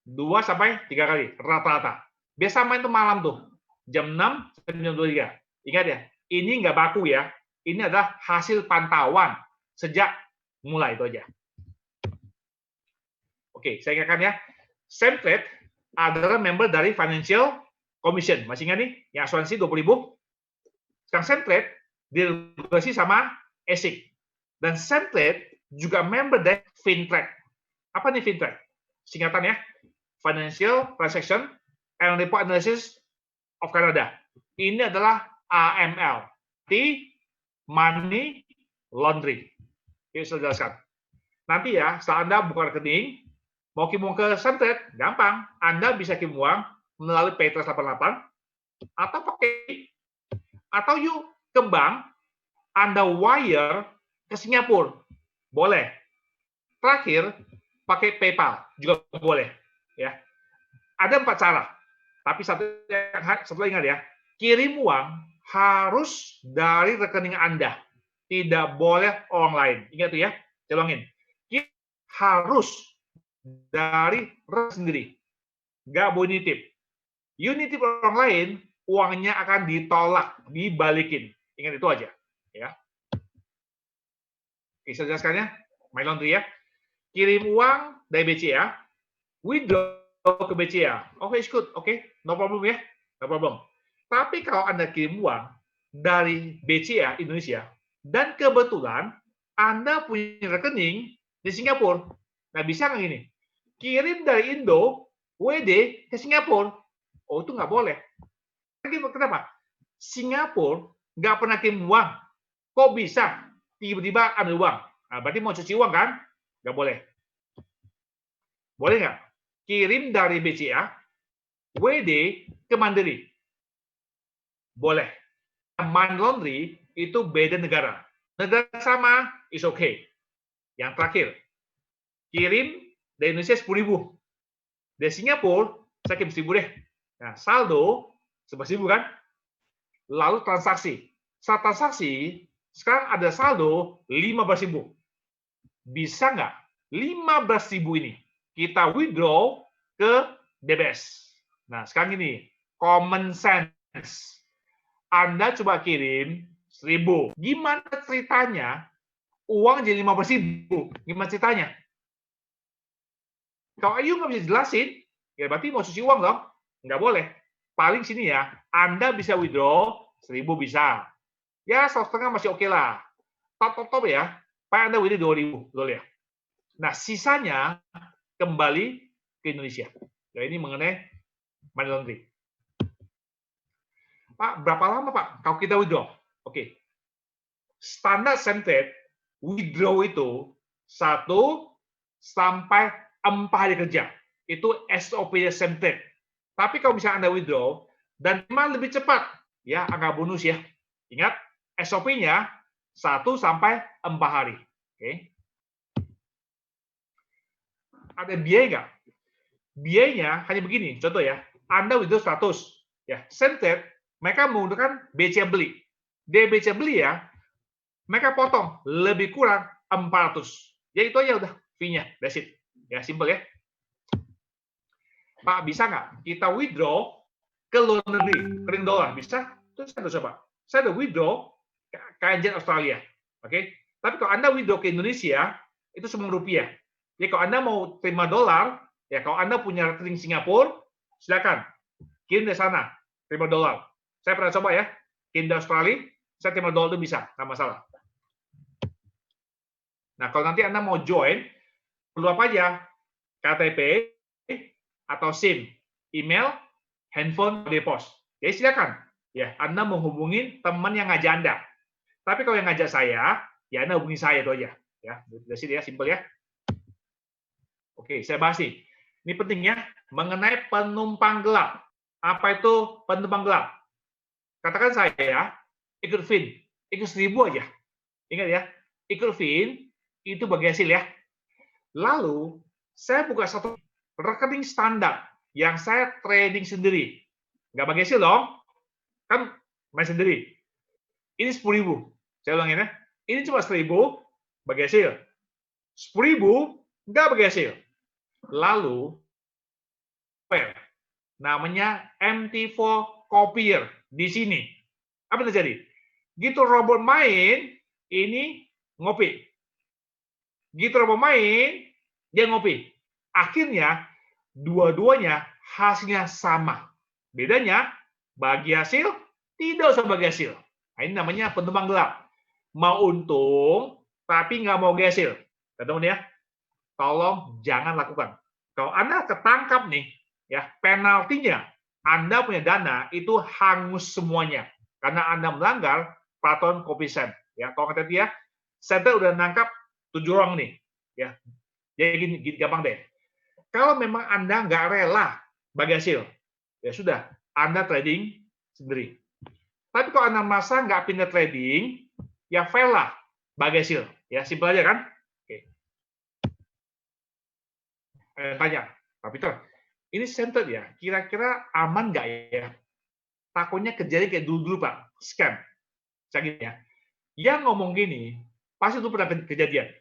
2 sampai 3 kali rata-rata. Biasa main tuh malam tuh. Jam 6 sampai jam 23. Ingat ya, ini nggak baku ya. Ini adalah hasil pantauan sejak mulai itu aja. Oke, saya ingatkan ya. Semtrade adalah member dari Financial Commission. Masih ingat nih? Yang asuransi 20.000. Sekarang Semtrade diregulasi sama ESIC. Dan Semtrade juga member dari FinTrack. Apa nih FinTrack? Singkatan ya. Financial Transaction and Report Analysis of Canada. Ini adalah AML. Money Laundering. Ini saya jelaskan. nanti ya, setelah Anda buka rekening, mau kirim uang ke Centret, gampang. Anda bisa kirim uang melalui Paytrace 88 atau pakai atau yuk ke bank, Anda wire ke Singapura. Boleh. Terakhir, pakai PayPal juga boleh. Ya. Ada 4 cara. Tapi satu ingat ya, kirim uang harus dari rekening Anda. Tidak boleh orang lain. Ingat tuh ya, saya ulangin. Harus dari rekening sendiri. Nggak boleh nitip. You nitip orang lain, uangnya akan ditolak, dibalikin. Ingat itu aja. Ya. Oke, saya jelaskannya. My Laundry ya. Kirim uang dari BCA, withdraw ke BCA. Oke, it's good. Oke, no problem ya. No problem. Tapi kalau Anda kirim uang dari BCA Indonesia, dan kebetulan Anda punya rekening di Singapura, nah bisa nggak gini? Kirim dari Indo, WD ke Singapura. Oh, itu nggak boleh. Kenapa? Singapura nggak pernah kirim uang. Kok bisa tiba-tiba ambil uang? Nah, berarti mau cuci uang kan? Nggak boleh. Boleh nggak? Kirim dari BCA, WD ke Mandiri. Boleh. Money laundry itu beda negara. Negara sama, is okay. Yang terakhir, kirim dari Indonesia 10.000. Dari Singapura, saya kirim 1.000 deh. Nah, saldo 11.000 kan? Lalu transaksi. Saat transaksi, sekarang ada saldo 15.000. Bisa nggak 15.000 ini kita withdraw ke DBS? Nah, sekarang ini common sense. Anda coba kirim 1.000. Gimana ceritanya uang jadi 15.000? Gimana ceritanya? Kalau Ayu nggak bisa jelasin, ya berarti mau cuci uang dong? Nggak boleh. Paling sini ya, Anda bisa withdraw 1.000 bisa. Ya, 1,5 masih oke lah. Top ya. Pak Anda withdraw 2.000, betul ya? Nah, sisanya kembali ke Indonesia. Ya, ini mengenai money laundry. Pak, berapa lama Pak kalau kita withdraw? Oke. Standar Centret withdraw itu 1 sampai 4 hari kerja. Itu SOP Centret. Tapi kalau misalnya Anda withdraw dan memang lebih cepat, ya angka bonus ya. Ingat, SOP-nya 1 sampai 4 hari. Oke. Ada biaya nggak? Biayanya hanya begini, contoh ya. Anda withdraw 100. Ya, Centret, mereka menggunakan BCA beli. Di BCA beli ya, mereka potong lebih kurang 400. Ya itu aja udah fee-nya, that's it. Ya simple ya. Pak, bisa nggak kita withdraw ke luar negeri, ke dolar? Bisa? Terus saya coba. Saya udah withdraw ke KNJ Australia. Oke? Tapi kalau Anda withdraw ke Indonesia, itu semua rupiah. Jadi kalau Anda mau terima dolar, ya kalau Anda punya rekening Singapura, silakan. Kirim dari sana, terima dolar. Saya pernah coba ya, kirim dari Australia, saya terima dolar itu bisa, nggak masalah. Nah, kalau nanti Anda mau join, perlu apa aja? KTP atau SIM, email, handphone, pos. Jadi silakan. Ya, Anda menghubungi teman yang ngajak Anda. Tapi kalau yang ngajak saya, ya Anda hubungi saya itu aja. Ya, dari sini ya, simpel ya. Oke, saya bahas nih. Ini penting ya, mengenai penumpang gelap. Apa itu penumpang gelap? Katakan saya ikut VIN, ikut 1.000 aja. Ingat ya, ikut VIN itu bagi hasil ya. Lalu saya buka satu rekening standar yang saya trading sendiri. Nggak bagi hasil dong, kan main sendiri. Ini 10.000. Saya ulangin ya. Ini cuma 1.000 bagi hasil. 10.000 nggak bagi hasil. Lalu namanya MT4 copier di sini. Apa yang terjadi? Gitu robot main, ini ngopi. Gitu robot main, dia ngopi. Akhirnya, dua-duanya hasilnya sama. Bedanya, bagi hasil, tidak usah bagi hasil. Nah, ini namanya penumpang gelap. Mau untung, tapi nggak mau hasil. Teman-teman ya, tolong jangan lakukan. Kalau Anda ketangkap nih, ya penaltinya, Anda punya dana itu hangus semuanya. Karena Anda melanggar peraturan Kopisen. Ya, kalau kata dia, saya udah nangkap 7 orang nih. Ya, jadi gini gampang deh. Kalau memang Anda nggak rela bagi hasil, ya sudah, Anda trading sendiri. Tapi kalau Anda merasa nggak pindah trading, ya fail lah bagi hasil. Ya, simpel aja kan? Oke. Tanya, Pak Peter, ini center ya, kira-kira aman nggak ya? Takutnya kejadian kayak dulu-dulu Pak, scam. Saya gini ya, yang ngomong gini, pasti itu pernah kejadian.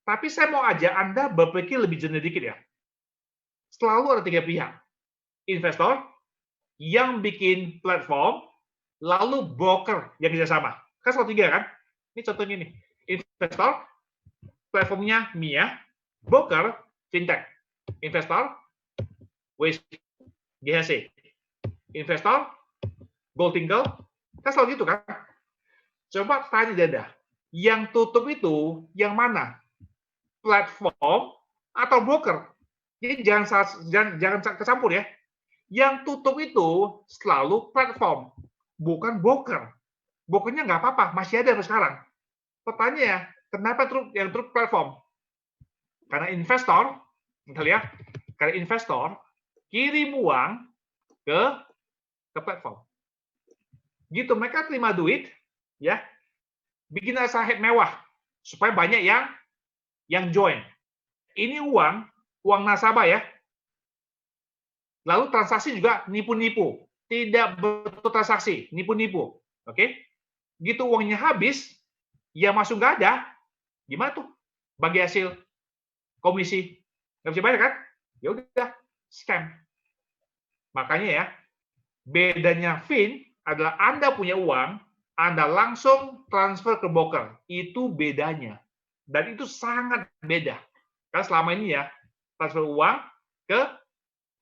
Tapi saya mau aja Anda berpikir lebih jernih dikit ya. Selalu ada tiga pihak. Investor, yang bikin platform, lalu broker yang kerjasama. Kan selalu tiga kan? Ini contohnya nih. Investor, platformnya MIA, broker, fintech. Investor, GHC. Investor, Gold Tinggal, kan selalu gitu kan? Coba tanya Dada, yang tutup itu yang mana? Platform atau broker? Jadi jangan kecampur ya. Yang tutup itu selalu platform, bukan broker. Brokernya nggak apa-apa, masih ada sampai sekarang. Pertanyaannya, kenapa yang tutup platform? Karena investor, ya, karena investor kirim uang ke platform. Gitu, mereka terima duit, ya, bikin aset mewah supaya banyak yang join. Ini uang nasabah ya. Lalu transaksi juga nipu-nipu, tidak betul transaksi, nipu-nipu. Oke? Gitu uangnya habis, yang masuk nggak ada, gimana tuh? Bagi hasil komisi nggak bisa bayar kan? Ya udah, scam. Makanya ya, bedanya Fin adalah Anda punya uang, Anda langsung transfer ke broker. Itu bedanya. Dan itu sangat beda. Karena selama ini ya, transfer uang ke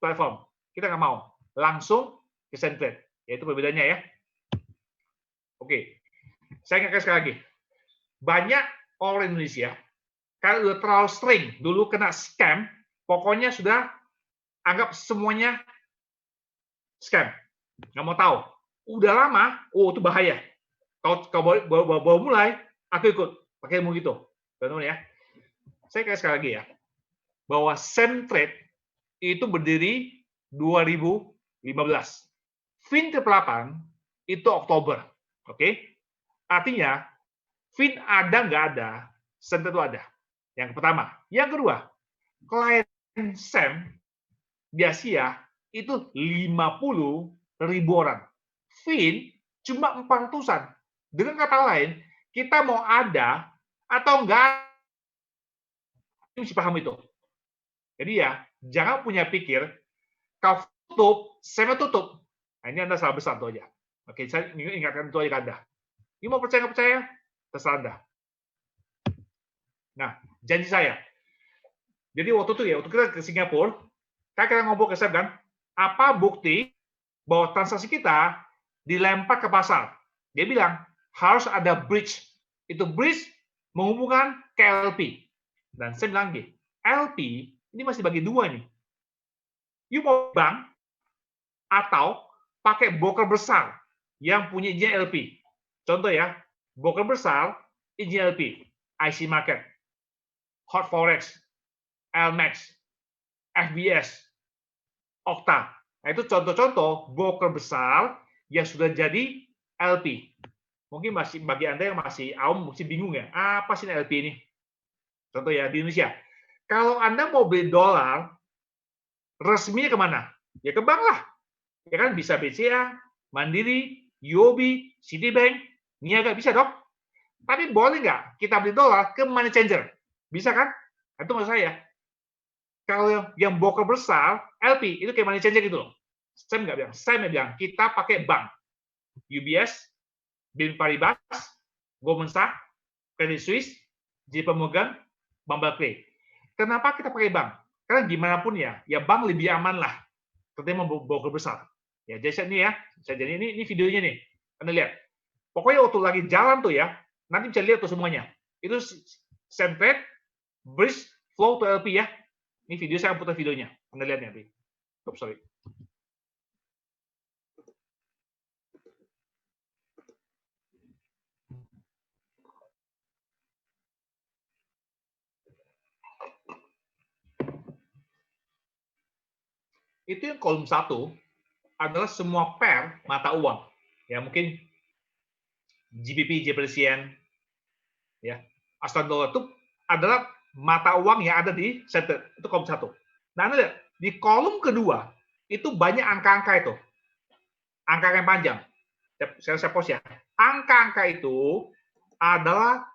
platform. Kita nggak mau. Langsung ke Centrate. Ya, itu perbedaannya ya. Oke. Saya ingatkan sekali lagi. Banyak orang Indonesia, kalau udah terlalu sering dulu kena scam, pokoknya sudah anggap semuanya scam. Nggak mau tahu. Udah lama, oh itu bahaya. Kalau baru mulai, aku ikut. Pakai ilmu gitu. Teman-teman ya. Saya kasih sekali lagi ya. Bahwa Centrate itu berdiri 2015. Fin ke-8 itu Oktober. Oke? Artinya, Fin ada nggak ada, Centrate itu ada. Yang pertama. Yang kedua, klien Sam di Asia itu 50.000 orang. Fin cuma 400-an. Dengan kata lain, kita mau ada atau enggak, mesti paham itu. Jadi ya, jangan punya pikir, kalau tutup, saya tutup. Nah, ini Anda salah besar itu aja. Oke, saya ingatkan itu aja ke Anda. Ini mau percaya nggak percaya, terserah Anda. Nah, janji saya. Jadi waktu itu ya, waktu kita ke Singapura, kita ngobrol ke saya kan, apa bukti bahwa transaksi kita dilempar ke pasar? Dia bilang, harus ada bridge. Itu bridge menghubungkan ke LP. Dan saya bilang gini, LP ini masih bagi dua nih. You mau bank atau pakai broker besar yang punya izin LP. Contoh ya, broker besar izin LP, IC Market, Hot Forex, LMAX, FBS, Okta. Nah, itu contoh-contoh broker besar yang sudah jadi LP. Mungkin masih bagi Anda yang masih awam, mungkin bingung ya, apa sih LP ini? Contoh ya, di Indonesia. Kalau Anda mau beli dolar, resminya kemana? Ya ke bank lah. Ya kan, bisa BCA, Mandiri, UOB, Citibank, Niaga, bisa dong. Tapi boleh nggak kita beli dolar ke money changer? Bisa kan? Itu maksud saya. Kalau yang broker besar, LP, itu kayak money changer gitu loh. Saya nggak bilang, kita pakai bank. UBS, BNP Paribas, Goldman Sachs, Credit Suisse, JP Morgan, Bank Barclays. Kenapa kita pakai bank? Karena gimana pun ya bank lebih aman lah ketimbang broker besar. Ya, jadi ini ya, jadi ini videonya nih. Anda lihat. Pokoknya waktu lagi jalan tuh ya, nanti bisa lihat tuh semuanya. Itu Centrate, Bridge, Flow to LP ya. Ini video saya putar videonya. Anda lihat nanti. Oops, sorry. Itu yang kolom 1 adalah semua pair mata uang. Ya, mungkin GBP, Japanese ya. Australian dollar itu adalah mata uang yang ada di center. Itu kolom 1. Nah, Anda lihat, di kolom kedua itu banyak angka-angka itu. Angka yang panjang. Saya pause ya. Angka-angka itu adalah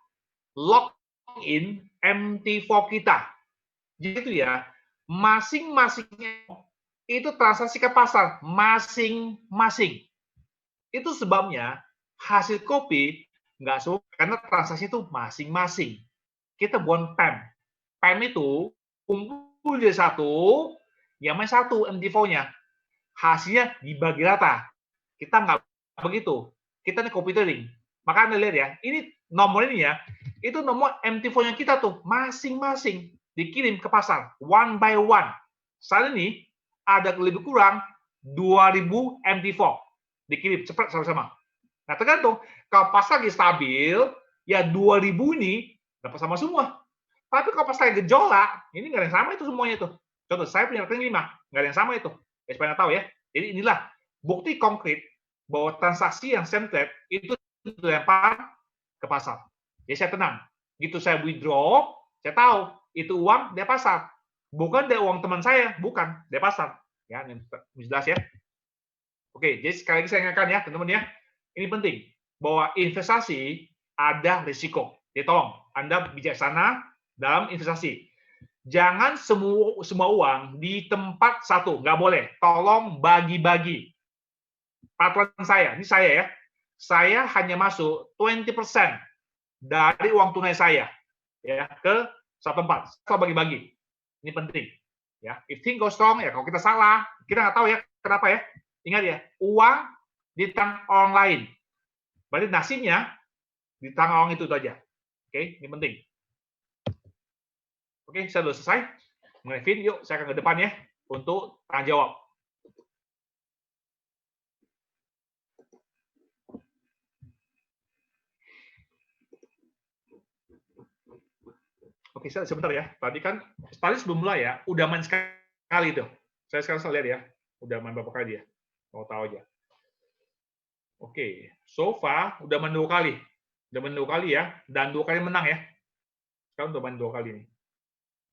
login MT4 kita. Jadi itu ya, masing-masingnya itu transaksi ke pasar masing-masing. Itu sebabnya hasil kopi nggak suka karena transaksi itu masing-masing. Kita buat PEM. PEM itu kumpul jadi satu, yang main satu MT4-nya. Hasilnya dibagi rata. Kita nggak begitu. Kita nih copy trading. Maka Anda lihat ya, ini nomor ini ya, itu nomor MT4-nya kita tuh, masing-masing dikirim ke pasar, one by one. Saat ini ada lebih kurang 2000 MT4 dikirim cepat sama-sama. Nah, tergantung. Kalau pasar lagi stabil, ya 2000 ini dapat sama semua. Tapi kalau pasar lagi gejolak, ini nggak ada yang sama itu semuanya tuh. Contoh, saya punya rekening 5, nggak ada yang sama itu. Ya, supaya tahu ya. Jadi inilah bukti konkret bahwa transaksi yang same trade itu dilempar ke pasar. Jadi saya tenang. Gitu saya withdraw, saya tahu itu uang dari pasar. Bukan dari uang teman saya, bukan dari pasar. Ya, ini jelas ya. Oke, jadi sekali lagi saya ingatkan ya, teman-teman ya. Ini penting bahwa investasi ada risiko. Jadi tolong Anda bijaksana dalam investasi. Jangan semua uang di tempat satu, nggak boleh. Tolong bagi-bagi. Peraturan saya, ini saya ya. Saya hanya masuk 20% dari uang tunai saya ya ke satu tempat. Saya bagi-bagi. Ini penting. Ya, if thing goes wrong ya kalau kita salah, kita nggak tahu ya kenapa ya. Ingat ya, uang di tangan orang lain. Berarti nasibnya di tangan orang itu aja. Oke, ini penting. Oke, saya sudah selesai. Mengenai Vin, yuk saya akan ke depan ya untuk tanya jawab. Oke, sebentar ya. Tadi sebelum mulai ya, udah main sekali tuh. Saya sekarang lihat ya, udah main berapa kali ya. Mau tahu aja. Oke, so far udah main 2 kali. Udah main 2 kali ya, dan 2 kali menang ya. Sekarang udah main 2 kali nih.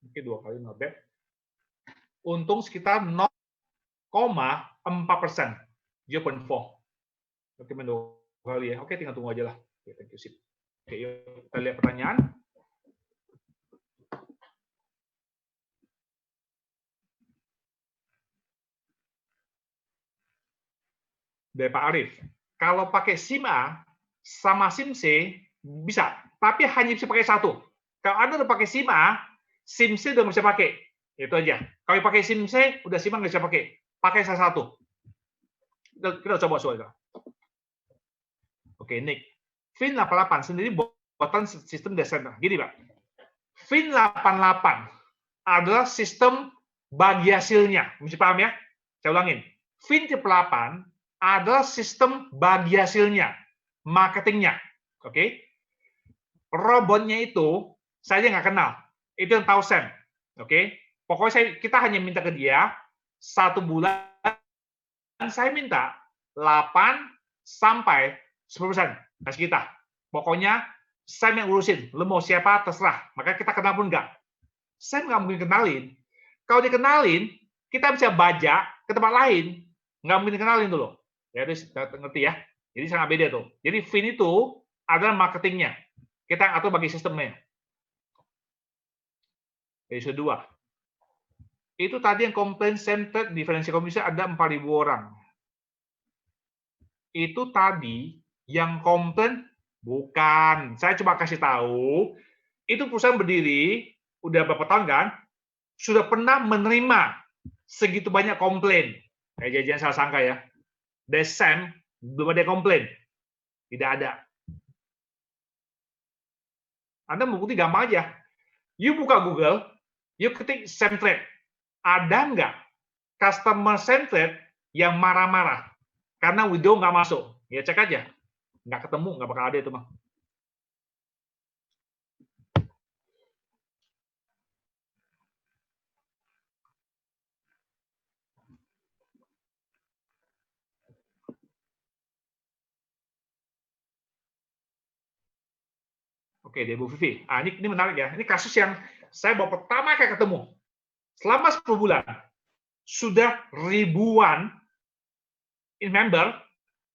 Oke, 2 kali not bad. Untung sekitar 0,4%. 0,4. Oke, main 2 kali ya. Oke, tinggal tunggu aja lah. Oke, thank you, sip. Oke, yuk kita lihat pertanyaan. Dari Pak Arif. Kalau pakai SIM A sama SIM C bisa, tapi hanya bisa pakai satu. Kalau Anda udah pakai SIM A, SIM C udah nggak bisa pakai. Itu aja. Kalau pakai SIM C, udah SIM A nggak bisa pakai. Pakai salah satu. Kita coba soal itu. Oke, Nick. Fin 88 sendiri buatan sistem desainer. Gini, Pak. Fin 88 adalah sistem bagi hasilnya. Mesti paham ya? Saya ulangin. Fin 88 adalah sistem bagi hasilnya, marketingnya. Oke? Robotnya itu saya nggak kenal. Itu yang tahu Sam. Oke? Pokoknya kita hanya minta ke dia 1 bulan saya minta 8 sampai 10% kasih kita. Pokoknya Sam yang urusin. Lu mau siapa terserah. Maka kita kenal pun enggak. Sam nggak mungkin kenalin. Kalau dikenalin, kita bisa baca ke tempat lain. Nggak mungkin dikenalin dulu. Ya, ngerti ya. Jadi sangat beda tuh. Jadi Fin itu adalah marketingnya. Kita atur bagi sistemnya. Jadi kedua. Itu tadi yang komplain centered differential commission ada 4.000 orang. Itu tadi yang komplain bukan. Saya coba kasih tahu. Itu perusahaan berdiri udah berapa tahun kan? Sudah pernah menerima segitu banyak komplain. Jangan salah sangka ya. Dari Sam, belum ada komplain. Tidak ada. Anda membukti gampang aja. You buka Google, you ketik Sam Trade. Ada nggak customer centered yang marah-marah? Karena withdraw nggak masuk. Ya cek aja. Nggak ketemu, nggak bakal ada itu mah. Oke, deh Bu Vivi. Ini menarik ya. Ini kasus yang saya baru pertama kali ketemu. Selama 10 bulan, sudah ribuan member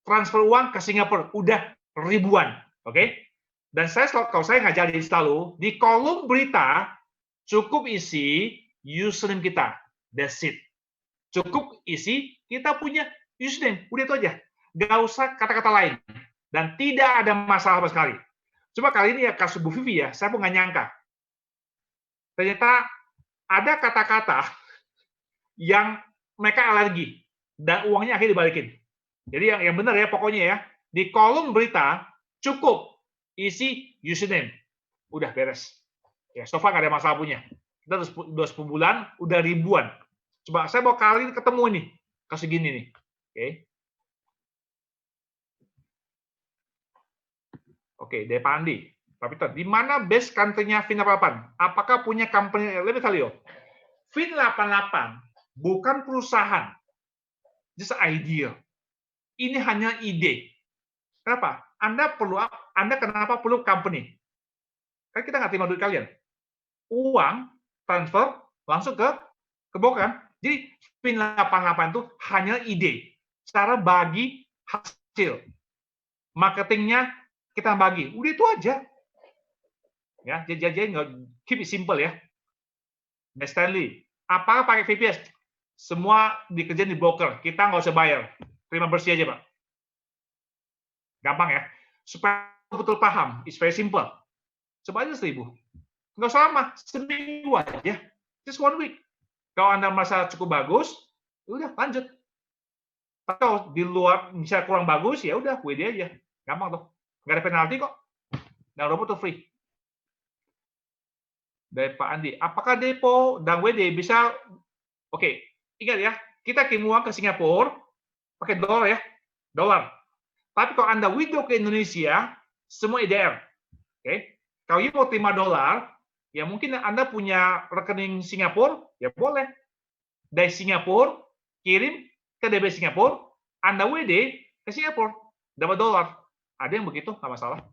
transfer uang ke Singapura. Udah ribuan. Oke? Dan kalau saya ngajarin selalu, di kolom berita, cukup isi username kita. That's it. Cukup isi kita punya username. Udah itu aja. Nggak usah kata-kata lain. Dan tidak ada masalah sama sekali. Coba kali ini ya kasus Bu Vivi ya, saya pun nggak nyangka. Ternyata ada kata-kata yang mereka alergi dan uangnya akhirnya dibalikin. Jadi yang benar ya pokoknya ya, di kolom berita cukup isi username. Udah beres. Ya, so far nggak ada masalah punya. Kita udah 10 bulan, udah ribuan. Coba saya mau kali ini ketemu nih, kasus gini nih. Oke. Oke, dari Pak Andi. Pak Peter, di mana base country-nya Fin88? Apakah punya company? Let me tell you. Fin88 bukan perusahaan. Just idea. Ini hanya ide. Kenapa? Anda kenapa perlu company? Kan kita nggak terima duit kalian. Uang, transfer, langsung ke kan? Jadi Fin88 itu hanya ide. Cara bagi hasil. Marketingnya kita bagi. Udah itu aja. Ya, jadi keep it simple ya. Mas Stanley, apakah pakai VPS? Semua dikerjain di broker. Kita nggak usah bayar. Terima bersih aja, Pak. Gampang ya. Supaya betul paham. It's very simple. Coba aja 1.000. Nggak usah lama. Seminggu aja. Just 1 week. Kalau Anda merasa cukup bagus, udah lanjut. Kalau di luar bisa kurang bagus, ya udah WD aja. Gampang tuh. Nggak ada penalti kok. Dan robot tuh free. Dari Pak Andi, apakah depo dan WD bisa? Oke, ingat ya, kita kirim uang ke Singapura pakai dolar ya, dolar. Tapi kalau Anda withdraw ke Indonesia, semua IDR. Oke, kalau mau terima dolar, ya mungkin Anda punya rekening Singapura, ya boleh. Dari Singapura kirim ke DB Singapura, Anda WD ke Singapura, dapat dolar. Ada yang begitu, nggak masalah.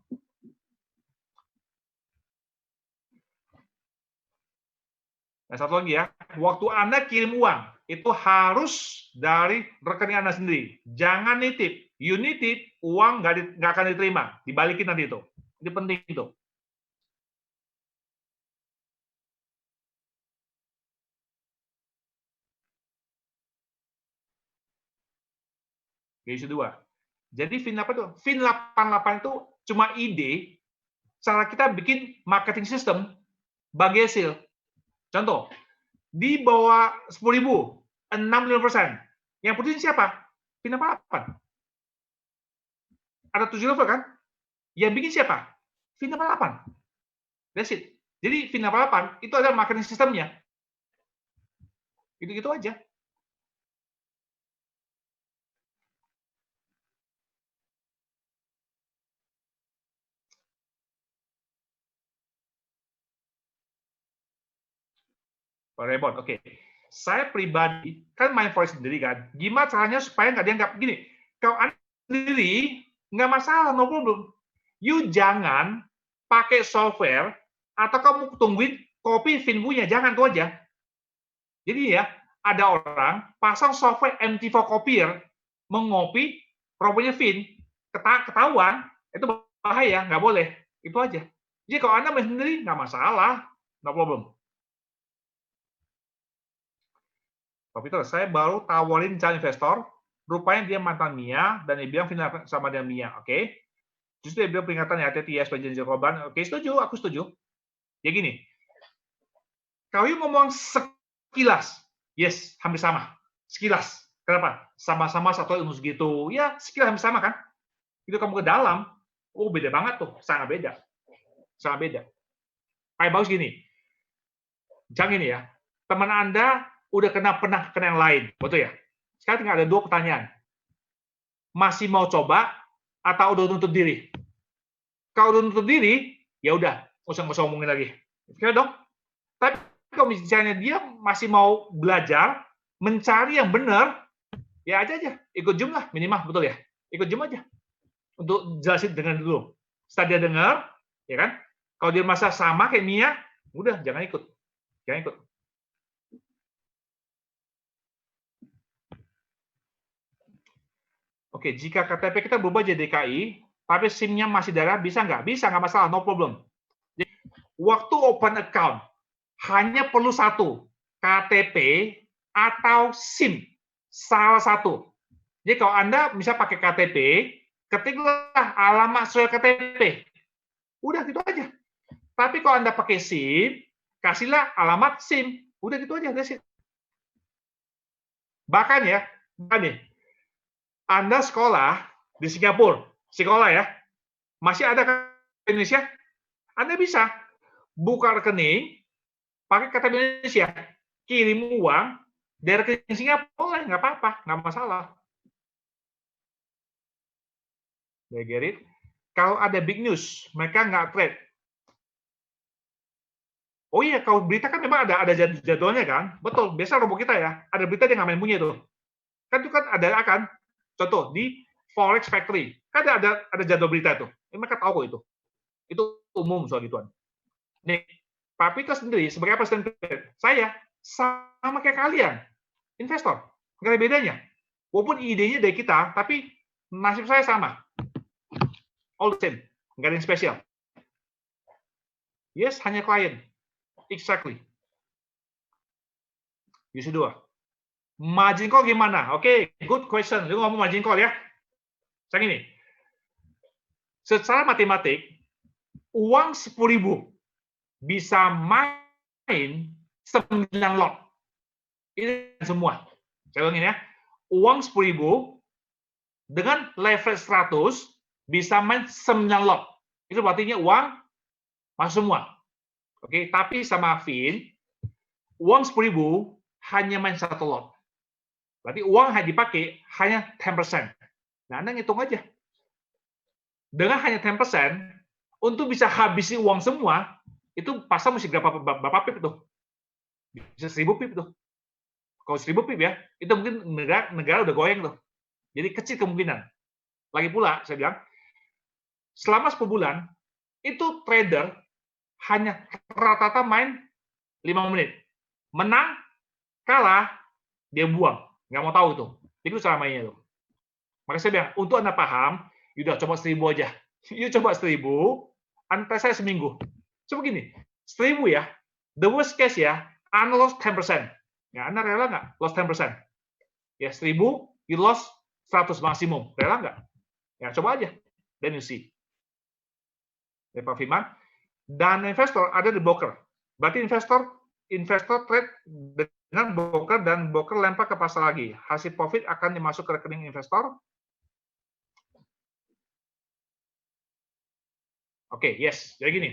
Nah, satu lagi ya, waktu Anda kirim uang, itu harus dari rekening Anda sendiri. Jangan nitip. You nitip, uang nggak akan diterima. Dibalikin nanti itu. Ini penting itu. Garis kedua. Jadi Fin88 itu cuma ide cara kita bikin marketing system bagi hasil. Contoh, di bawah 10.000, 65%. Yang putusin siapa? Fin88. Ada 7 level kan? Yang bikin siapa? Fin88. That's it. Jadi Fin88 itu adalah marketing sistemnya. Gitu-gitu aja. Pak Raymond, oke. Saya pribadi, kan main forex sendiri kan. Gimana caranya supaya nggak dianggap gini? Kalau Anda sendiri, nggak masalah, no problem. You jangan pakai software atau kamu tungguin copy Finvu-nya, jangan itu aja. Jadi ya, ada orang pasang software MT4 copier, mengopi profilnya Fin, ketahuan, itu bahaya, nggak boleh. Itu aja. Jadi kalau Anda main sendiri, nggak masalah, no problem. Pak Peter, saya baru tawarin calon investor, rupanya dia mantan Mia, dan dia bilang final sama dia Mia, oke? Justru dia bilang peringatan ya, hati-hati ya, sebagai janji korban. Oke, setuju, aku setuju. Ya gini, kalau you ngomong sekilas, yes, hampir sama. Sekilas. Kenapa? Sama-sama satu ilmu segitu. Ya, sekilas hampir sama kan? Itu kamu ke dalam, oh beda banget tuh, sangat beda. Sangat beda. Kayak bagus gini, jangan gini ya, teman Anda udah pernah kena yang lain, betul ya? Sekarang tinggal ada 2 pertanyaan. Masih mau coba atau udah nutup diri? Kalau udah nutup diri, ya udah, nggak usah ngomongin lagi. Kira dong. Tapi kalau misalnya dia masih mau belajar, mencari yang benar, ya aja, ikut Zoom lah minimal, betul ya? Ikut Zoom aja untuk jelasin dengan dulu. Setelah dia dengar, ya kan? Kalau dia merasa sama kayak Mia, udah jangan ikut. Jangan ikut. Oke, jika KTP kita berubah jadi DKI, tapi SIM-nya masih daerah, bisa nggak? Bisa, nggak masalah, no problem. Jadi, waktu open account, hanya perlu satu, KTP atau SIM, salah satu. Jadi kalau Anda bisa pakai KTP, ketiklah alamat sesuai KTP. Udah gitu aja. Tapi kalau Anda pakai SIM, kasihlah alamat SIM. Udah gitu aja, that's it. Bahkan ya, Anda sekolah di Singapura, sekolah ya, masih ada di Indonesia, Anda bisa buka rekening, pakai KTP Indonesia, kirim uang dari rekening Singapura, boleh, nggak apa-apa, nggak masalah. Ya, get it? Kalau ada big news, mereka nggak trade. Oh iya, kalau berita kan memang ada jadwalnya kan? Betul, biasa robot kita ya, ada berita dia nggak main bunyi tuh. Kan itu kan ada akan, contoh di Forex Factory, kan ada jadwal berita tuh. Mereka tahu kok itu. Itu umum soal gituan. Nih, Pak Peter sendiri sebagai apa saya sama kayak kalian, investor, nggak ada bedanya. Walaupun idenya dari kita, tapi nasib saya sama. All the same, nggak ada yang spesial. Yes, hanya klien. Exactly. Use 2. Margin call gimana? Oke, good question. Lu ngomong margin call ya. Saya gini. Secara matematik, uang 10.000 bisa main 9 lot. Ini semua. Saya ulangin ya. Uang 10.000 dengan leverage 100 bisa main 9 lot. Itu berarti uang masuk semua. Oke, tapi sama Vin, uang 10.000 hanya main 1 lot. Berarti uang hanya dipakai hanya 10%. Nah, Anda ngitung aja. Dengan hanya 10%, untuk bisa habisi uang semua, itu pasar mesti berapa pip itu? Bisa 1.000 pip tuh. Kalau 1.000 pip ya, itu mungkin negara udah goyang tuh. Jadi kecil kemungkinan. Lagi pula, saya bilang, selama 10 bulan, itu trader hanya rata-rata main 5 menit. Menang, kalah, dia buang. Nggak mau tahu itu. Itu cara mainnya tuh. Makanya saya bilang, untuk Anda paham, udah coba 1.000 aja. Yuk coba 1.000, Anda saya seminggu. Coba gini, 1.000 ya, the worst case ya, Anda lost 10%. Ya, Anda rela nggak lost 10%? Ya, 1.000, you lost 100 maksimum. Rela nggak? Ya, coba aja. Then you see. Ya, Pak Firman. Dan investor ada di broker. Berarti investor trade dengan broker dan broker lempar ke pasar lagi. Hasil profit akan dimasuk ke rekening investor. Oke, yes. Jadi gini.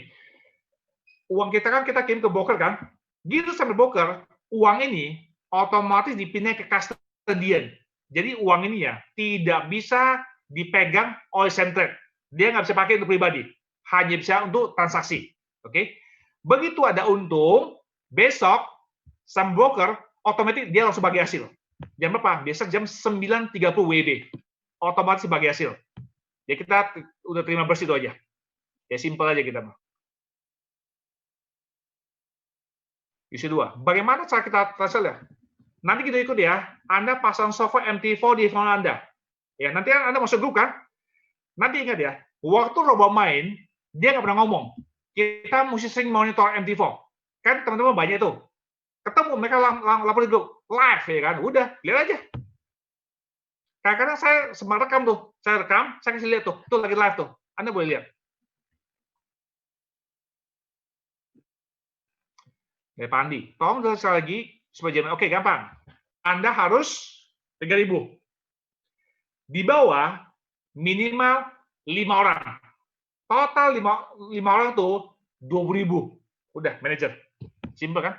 Uang kita kan kita kirim ke broker kan. Gitu sampai broker, uang ini otomatis dipindah ke custodian. Jadi uang ini ya tidak bisa dipegang oleh Centrate. Dia nggak bisa pakai untuk pribadi. Hanya bisa untuk transaksi. Oke. Begitu ada untung, besok sang broker otomatis dia langsung bagi hasil. Jam berapa? Biasa jam 9.30 WIB. Otomatis bagi hasil. Ya kita udah terima bersih itu aja. Ya simpel aja kita. Isi 2. Bagaimana cara kita transfer ya? Nanti kita ikut ya. Anda pasang software MT4 di phone Anda. Ya, nanti Anda masuk grup kan? Nanti ingat ya, waktu robot main, dia nggak pernah ngomong. Kita mesti sering monitor MT4. Kan teman-teman banyak tuh. Ketemu mereka lapor di grup. Live ya kan? Udah, lihat aja. Kadang-kadang saya sempat rekam tuh. Saya rekam, saya kasih lihat tuh. Tuh lagi live tuh. Anda boleh lihat. Ya, Pak Andi. Tolong sekali lagi supaya jangan. Oke, gampang. Anda harus 3.000. Di bawah minimal 5 orang. Total 5 orang tuh 20.000. Udah, manajer. Simpel kan?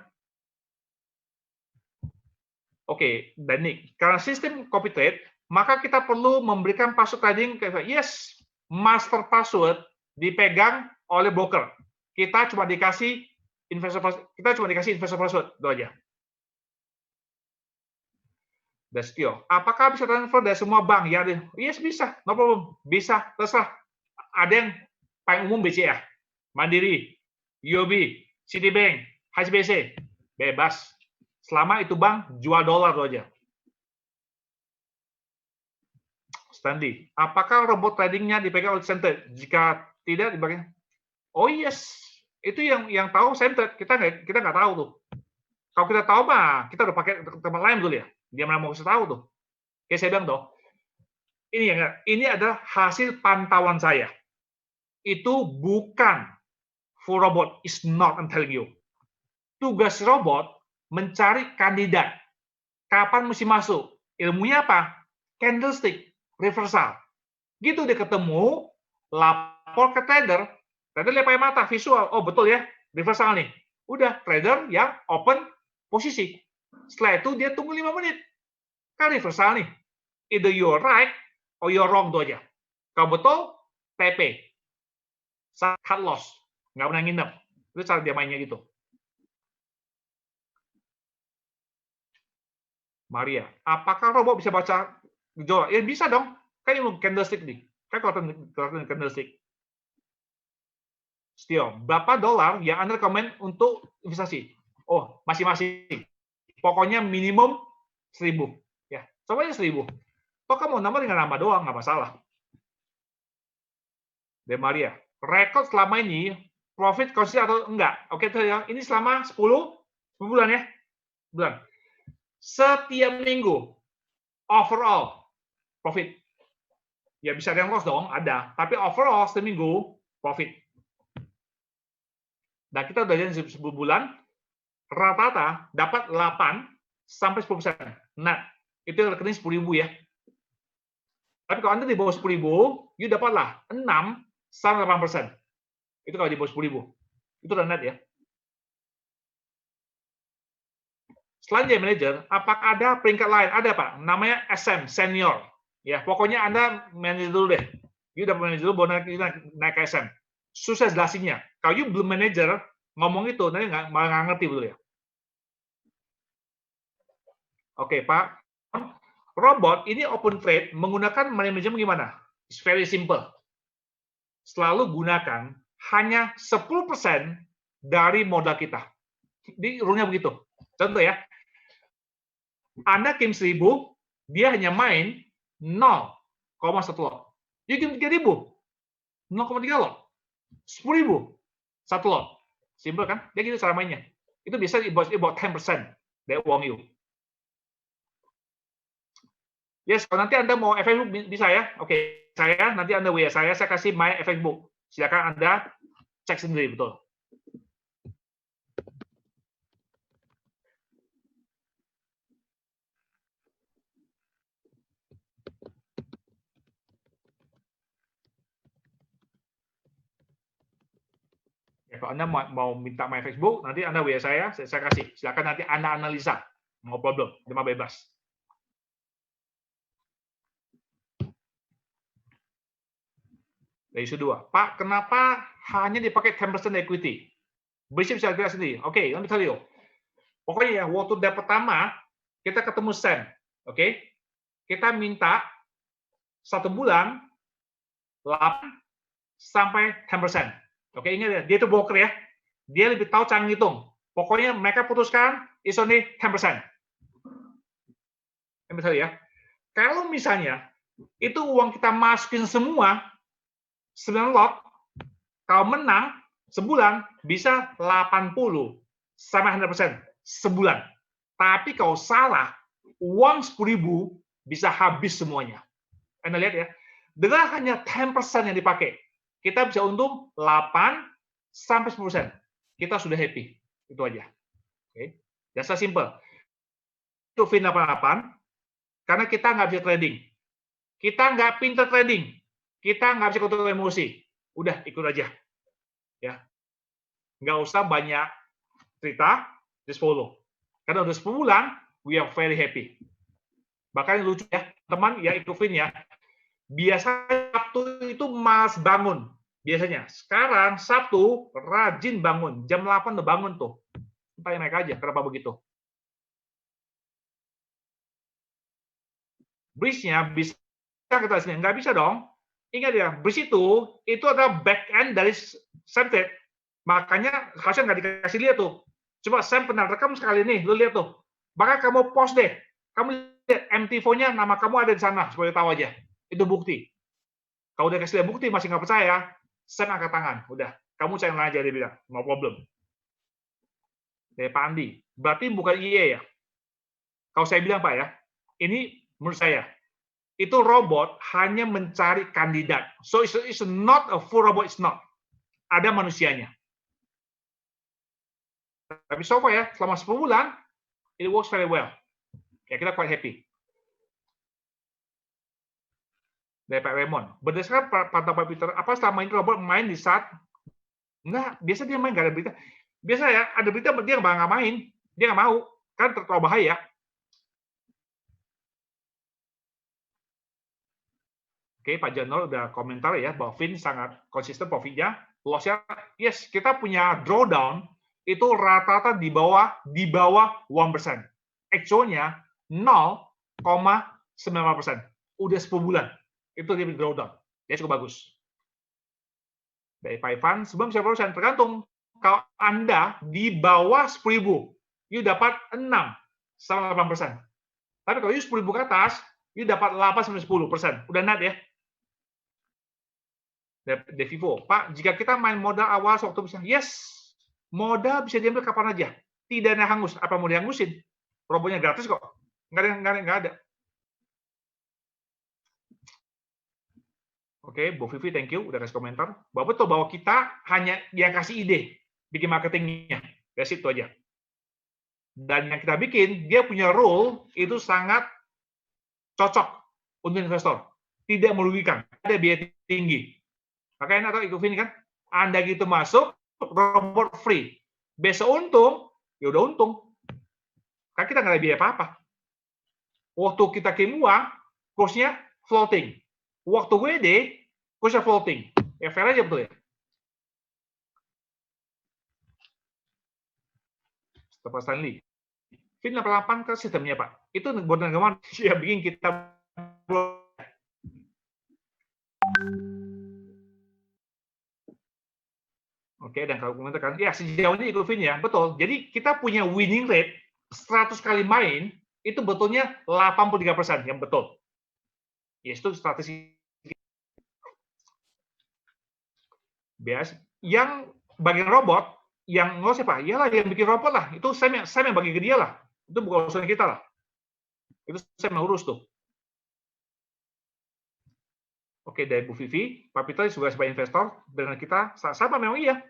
Oke, dan nih, karena sistem copy trade, maka kita perlu memberikan password trading ke yes, master password dipegang oleh broker. Kita cuma dikasih investor password, itu aja. Destio, apakah bisa transfer dari semua bank? Ya, yes bisa, no problem. Bisa, terserah. Ada yang paling umum BCA, Mandiri, UOB, Citibank, HSBC, bebas. Selama itu bank jual dolar itu aja. Stanley, apakah robot tradingnya dipegang oleh Center? Jika tidak, dipegang. Oh yes, itu yang tahu Center. Kita nggak tahu tuh. Kalau kita tahu mah, kita udah pakai tempat lain dulu ya. Dia mana mau kasih tahu tuh. Kayak saya bilang tuh, ini adalah hasil pantauan saya. Itu bukan full robot, is not, I'm telling you. Tugas robot mencari kandidat. Kapan mesti masuk? Ilmunya apa? Candlestick, reversal. Gitu dia ketemu, lapor ke trader lihat pakai mata, visual. Oh betul ya, reversal nih. Udah, trader yang open posisi. Setelah itu dia tunggu 5 menit. Kan reversal nih. Either you're right or you're wrong tuh aja. Kalau betul, TP. Cut loss. Nggak pernah nginep. Itu cara dia mainnya gitu. Maria, apakah robot bisa baca gejolak? Ya bisa dong. Kan ilmu candlestick nih. Kan kelihatan candlestick. Stio, berapa dolar yang Anda rekomend untuk investasi? Oh, masing-masing. Pokoknya minimum 1.000. Ya, coba aja 1.000. Kok kamu nambah dengan nambah doang, nggak masalah. De Maria, rekod selama ini profit konsisten atau enggak? Oke, ini selama 10 bulan ya. Bulan. Setiap minggu overall profit. Ya bisa ada yang loss dong, ada. Tapi overall seminggu profit. Nah, kita udah jalan 10 bulan, rata-rata dapat 8 sampai 10%. Nah, itu rekening 10.000 ya. Tapi kalau Anda di bawah 10.000, you dapatlah 6 sampai 8%. Itu kalau di bawah 10.000. Itu udah net ya. Selain jadi manajer, apakah ada peringkat lain? Ada, Pak. Namanya SM, senior. Ya, pokoknya Anda manajer dulu deh. You dapat manajer dulu, baru naik ke SM. Susah jelasinnya. Kalau you belum manajer, ngomong itu, nanti malah nggak ngerti betul ya. Oke, Pak. Robot ini open trade menggunakan money management gimana? It's very simple. Selalu gunakan hanya 10% dari modal kita. Di rule-nya begitu. Contoh ya, Anda kirim 1.000, dia hanya main 0,1 lot. Dia kirim 3.000, 0,3 lot. 10.000, 1 lot. Simple kan? Dia gitu cara mainnya. Itu bisa about 10% dari uang you. Yes, kalau nanti Anda mau Facebook bisa ya. Oke, saya nanti Anda WA saya kasih my Facebook. Silakan Anda cek sendiri betul. Ya, kalau Anda mau minta my Facebook, nanti Anda WA saya kasih. Silakan nanti Anda analisa. No problem, cuma bebas. Dari isu 2. Pak, kenapa hanya dipakai 10% equity? Bersih bisa jelas sendiri. Oke, let me tell you. Pokoknya ya, waktu day pertama, kita ketemu Sam. Oke? Kita minta 1 bulan 8 sampai 10%. Oke, ingat ya, dia itu broker ya. Dia lebih tahu cara ngitung. Pokoknya mereka putuskan is only 10%. Misalnya ya, kalau misalnya itu uang kita masukin semua 9 lot, kalau menang sebulan bisa 80 sampai 100% sebulan. Tapi kalau salah, uang 10.000 bisa habis semuanya. Anda lihat ya, dengan hanya 10% yang dipakai, kita bisa untung 8 sampai 10%. Kita sudah happy. Itu aja. Oke. Jasa simple. Itu Fin 88, karena kita nggak bisa trading. Kita nggak pinter trading. Kita nggak bisa kontrol emosi. Udah, ikut aja. Ya. Nggak usah banyak cerita, just follow. Karena udah 10 bulan, we are very happy. Bahkan lucu ya, teman ya ikutin ya. Biasanya Sabtu itu malas bangun. Biasanya. Sekarang Sabtu rajin bangun. Jam 8 udah bangun tuh. Tanya mereka aja, kenapa begitu. Bridge-nya bisa kita sini. Nggak bisa dong. Ingat ya, bridge itu adalah back end dari Semtrade. Makanya harusnya nggak dikasih lihat tuh. Coba Sam pernah rekam sekali nih, lu lihat tuh. Maka kamu post deh. Kamu lihat MT4-nya, nama kamu ada di sana, supaya tahu aja. Itu bukti. Kalau udah kasih lihat bukti, masih nggak percaya, Sam angkat tangan. Udah, kamu cari aja, dia bilang. No problem. Dari Pak Andi. Berarti bukan IE ya? Kalau saya bilang, Pak ya, ini menurut saya, itu robot hanya mencari kandidat. So, it's not a full robot, it's not. Ada manusianya. Tapi so far ya, selama 10 bulan, it works very well. Ya, kita quite happy. Dari Pak Raymond. Berdasarkan pantauan Pak Peter, apa selama ini robot main di saat enggak, biasa dia main nggak ada berita. Biasa ya, ada berita dia nggak main, dia nggak mau, kan terlalu bahaya. Oke, Pak Janol udah komentar ya, bahwa Fin sangat konsisten profitnya, loss-nya, yes, kita punya drawdown itu rata-rata di bawah 1%. Actual-nya 0,9%. Udah 10 bulan. Itu dia drawdown. Dia cukup bagus. Dari Pak Ivan, sebelum 10%, tergantung. Kalau Anda di bawah 10.000, you dapat 6-8%. Tapi kalau you 10.000 ke atas, you dapat 8-10%. Udah net ya. De Vivo, Pak, jika kita main modal awal sewaktu bisa, yes, modal bisa diambil kapan aja. Tidak ada hangus. Apa mau dihangusin? Robotnya gratis kok. Nggak ada. Oke, Bu Vivi, thank you. Udah kasih komentar. Bahwa betul bahwa kita hanya yang kasih ide. Bikin marketingnya. That's it, itu aja. Dan yang kita bikin, dia punya rule, itu sangat cocok untuk investor. Tidak merugikan. Ada biaya tinggi. Makanya atau ikut ini kan, Anda gitu masuk, robot free. Besok untung, ya udah untung. Kan kita nggak ada biaya apa-apa. Waktu kita kirim uang, kursnya floating. Waktu WD, kursnya floating. Ya fair aja betul ya. Pak Stanley. Fin 88 ke sistemnya Pak. Itu buat negara yang bikin kita Oke, dan kalau komentar kan, ya sejauh ini ikut Fin ya, betul. Jadi kita punya winning rate 100 kali main, itu betulnya 83% yang betul. Ya, itu strategi. Bias. Yang bagian robot, yang nggak siapa? Iyalah yang bikin robot lah. Itu saya yang bagi ke dia lah. Itu bukan urusan kita lah. Itu saya yang urus tuh. Oke, dari Bu Vivi, Pak Peter juga sebagai investor, dengan kita sama memang iya.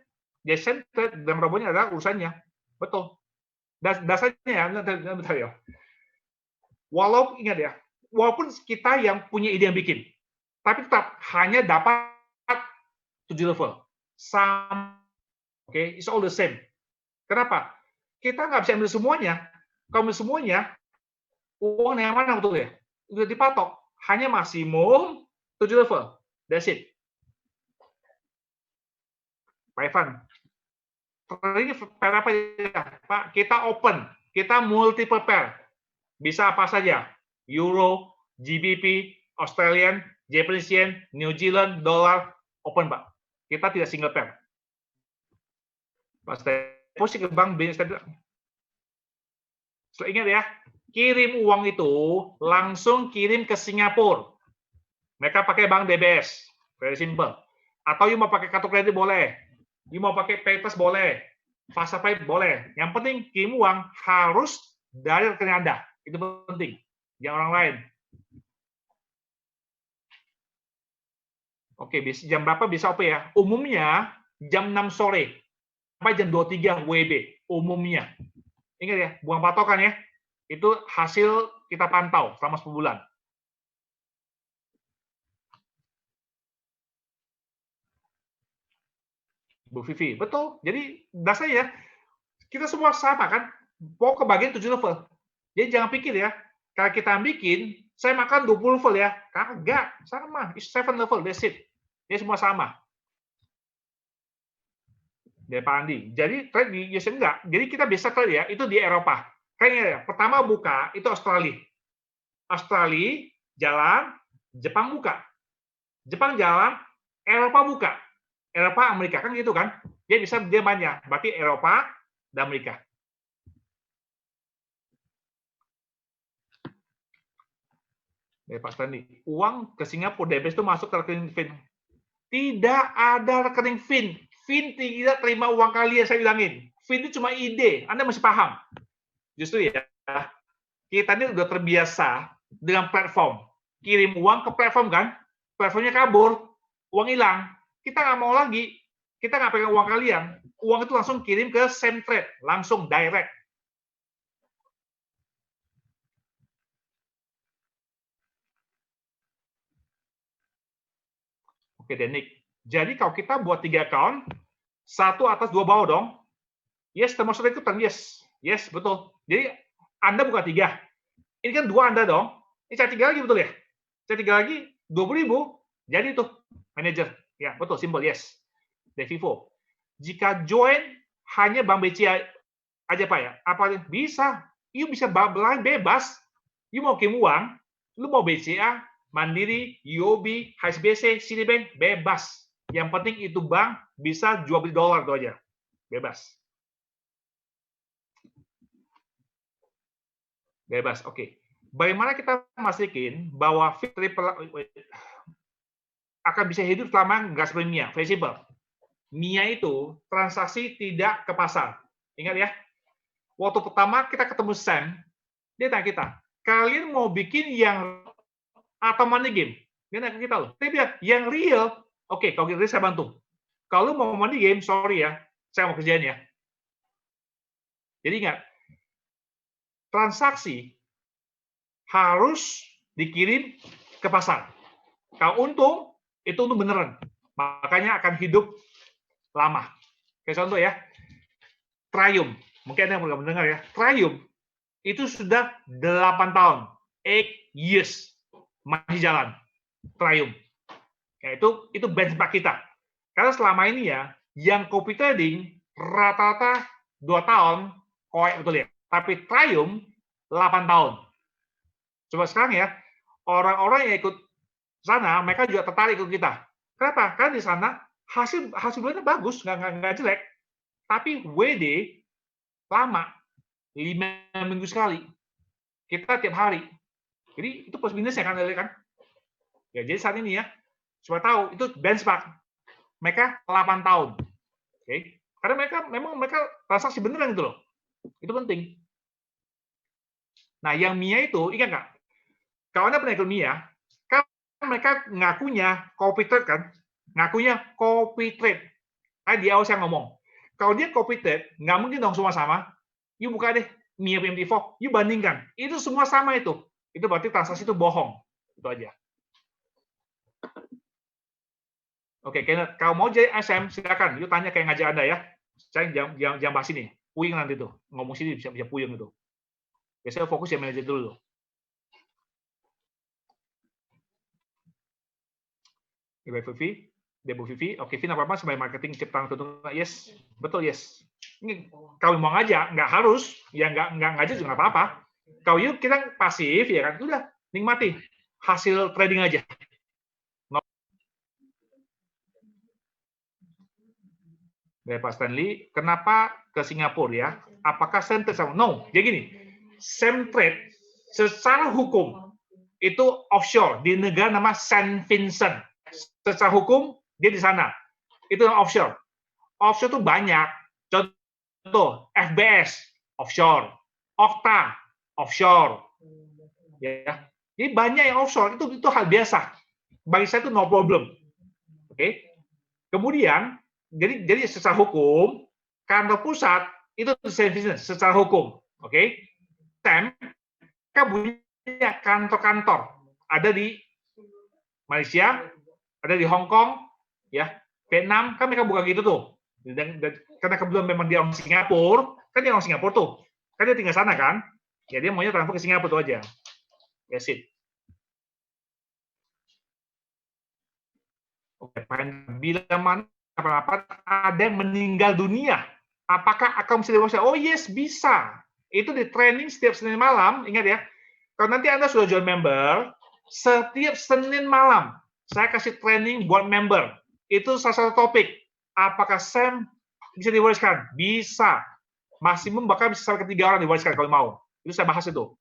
Jason dan robotnya adalah urusannya. Betul. Dasarnya ya, walaupun ingat ya, walaupun kita yang punya ide yang bikin, tapi tetap hanya dapat 7 level. Oke, it's all the same. Kenapa? Kita nggak bisa ambil semuanya. Kalau ambil semuanya, uang yang mana betul ya? Udah dipatok. Hanya maksimum 7 level. That's it. Pak Evan, ini pair apa ya? Pak, kita open. Kita multiple pair. Bisa apa saja. Euro, GBP, Australian, Japanese Yen, New Zealand, dolar, open, Pak. Kita tidak single pair. Pas deposit ke bank, so, ingat ya, kirim uang itu langsung kirim ke Singapura. Mereka pakai bank DBS, very simple. Atau you mau pakai kartu kredit boleh, you mau pakai PayPal boleh, Fastpay boleh. Yang penting kirim uang harus dari rekening Anda. Itu penting. Jangan orang lain. Oke, jam berapa bisa OP ya? Umumnya jam 6 sore sampai jam 23 WB. Umumnya. Ingat ya, buang patokan ya. Itu hasil kita pantau selama 10 bulan. Bu Vivi, betul. Jadi dasarnya kita semua sama kan. Mau kebagian 7 level. Jadi jangan pikir ya, kalau kita bikin, saya makan 20 level ya. Kagak, sama. It's 7 level, that's it. Dia semua sama. Dari Pak Andi. Jadi trade di US enggak. Jadi kita bisa trade ya, itu di Eropa. Kayaknya ya, pertama buka itu Australia. Australia jalan, Jepang buka. Jepang jalan, Eropa buka. Eropa, Amerika kan gitu kan. dia banyak. Berarti Eropa dan Amerika. Dari Pak Stanley, uang ke Singapura DBS itu masuk ke rekening Fin. Tidak ada rekening Fin. Fin tidak terima uang kalian, saya bilangin. Fin itu cuma ide. Anda masih paham? Justru ya, kita ini udah terbiasa dengan platform. Kirim uang ke platform kan, platformnya kabur, uang hilang. Kita nggak mau lagi. Kita nggak pegang uang kalian. Uang itu langsung kirim ke Semtrade, langsung direct. Oke, Denik. Jadi kalau kita buat 3 account, 1 atas 2 bawah dong. Yes, termasuk ikutan. Yes, yes, betul. Jadi Anda buka 3. Ini kan 2 Anda dong. Ini saya 3 lagi, betul ya? Saya 3 lagi, 20.000. Jadi itu, manager. Ya, betul, simple, yes. Dari Vivo. Jika join hanya Bank BCA aja Pak ya? Apa bisa? You bisa belanja bebas. You mau kirim uang, lu mau BCA, Mandiri, UOB, HSBC, Citibank, bebas. Yang penting itu bank bisa jual beli dolar itu aja. Bebas. Bebas, oke. Bagaimana kita memastikan bahwa Fitri akan bisa hidup selama nggak seperti Mia? Very simple. Mia itu transaksi tidak ke pasar. Ingat ya, waktu pertama kita ketemu Sam, dia tanya kita, kalian mau bikin yang atau money game? Dia nanya ke kita loh. Dia bilang, yang real, oke, kalau gitu saya bantu. Kalau mau money game, sorry ya, saya mau kerjain ya. Jadi ingat, transaksi harus dikirim ke pasar. Kalau untung, itu untung beneran. Makanya akan hidup lama. Kayak contoh ya, Triumph. Mungkin Anda yang belum mendengar ya. Triumph itu sudah 8 tahun. 8 years. Masih jalan. Triumph. Ya, itu benchmark kita. Karena selama ini ya, yang copy trading rata-rata 2 tahun, koek betul ya. Tapi Triumph 8 tahun. Coba sekarang ya, orang-orang yang ikut sana, mereka juga tertarik ikut kita. Kenapa? Karena di sana hasil bulannya bagus, nggak jelek. Tapi WD lama, 5 minggu sekali. Kita tiap hari. Jadi itu plus minusnya kan, kan? Ya, jadi saat ini ya, supaya tahu itu benchmark. Mereka 8 tahun. Oke. Karena mereka transaksi beneran gitu loh. Itu penting. Nah, yang Mia itu, ingat nggak? Kalau Anda pernah ikut Mia, kan mereka ngakunya copy trade kan? Ngakunya copy trade. Di awal saya ngomong, kalau dia copy trade, nggak mungkin dong semua sama. You buka deh Mia PMT4, you bandingkan. Itu semua sama itu. Itu berarti transaksi itu bohong. Itu aja. Oke, Kenneth, kalau mau jadi SM, silakan. You tanya kayak ngajak Anda ya. Saya jangan bahas ini. Puyeng nanti tuh. Ngomong sini bisa puyeng itu. Biasanya fokus ya manajer dulu. Ibu Vivi, Debu Vivi, oke, Vin apa-apa sebagai marketing ciptaan tentu, yes, betul, yes. Ini kalau mau ngajak, nggak harus, ya nggak ngajak juga nggak apa-apa. Kalau yuk kita pasif, ya kan, udah, nikmati hasil trading aja. Dari Pak Stanley, kenapa ke Singapura ya? Apakah Semtrade sama? No, jadi gini, Semtrade secara hukum itu offshore di negara nama Saint Vincent. Secara hukum dia di sana. Itu offshore. Offshore itu banyak. Contoh FBS offshore, Okta offshore. Ya. Jadi banyak yang offshore. Itu hal biasa. Bagi saya itu no problem. Oke. Kemudian jadi secara hukum kantor pusat itu secara hukum. Oke. Mereka punya kantor-kantor ada di Malaysia, ada di Hong Kong, ya, Vietnam, kan mereka buka gitu tuh. Dan karena kebetulan memang dia orang Singapura, kan dia orang Singapura tuh, kan dia tinggal sana kan, ya dia maunya transfer ke Singapura tuh aja. That's it. Oke, bila mana ada yang meninggal dunia, apakah akan bisa diwawancari? Oh yes, bisa. Itu di training setiap Senin malam, ingat ya. Kalau nanti Anda sudah join member, setiap Senin malam saya kasih training buat member. Itu salah satu topik. Apakah Sam Bisa diwariskan, bisa. Maksimum bahkan bisa sampai ke 3 orang diwariskan kalau mau. Itu saya bahas itu.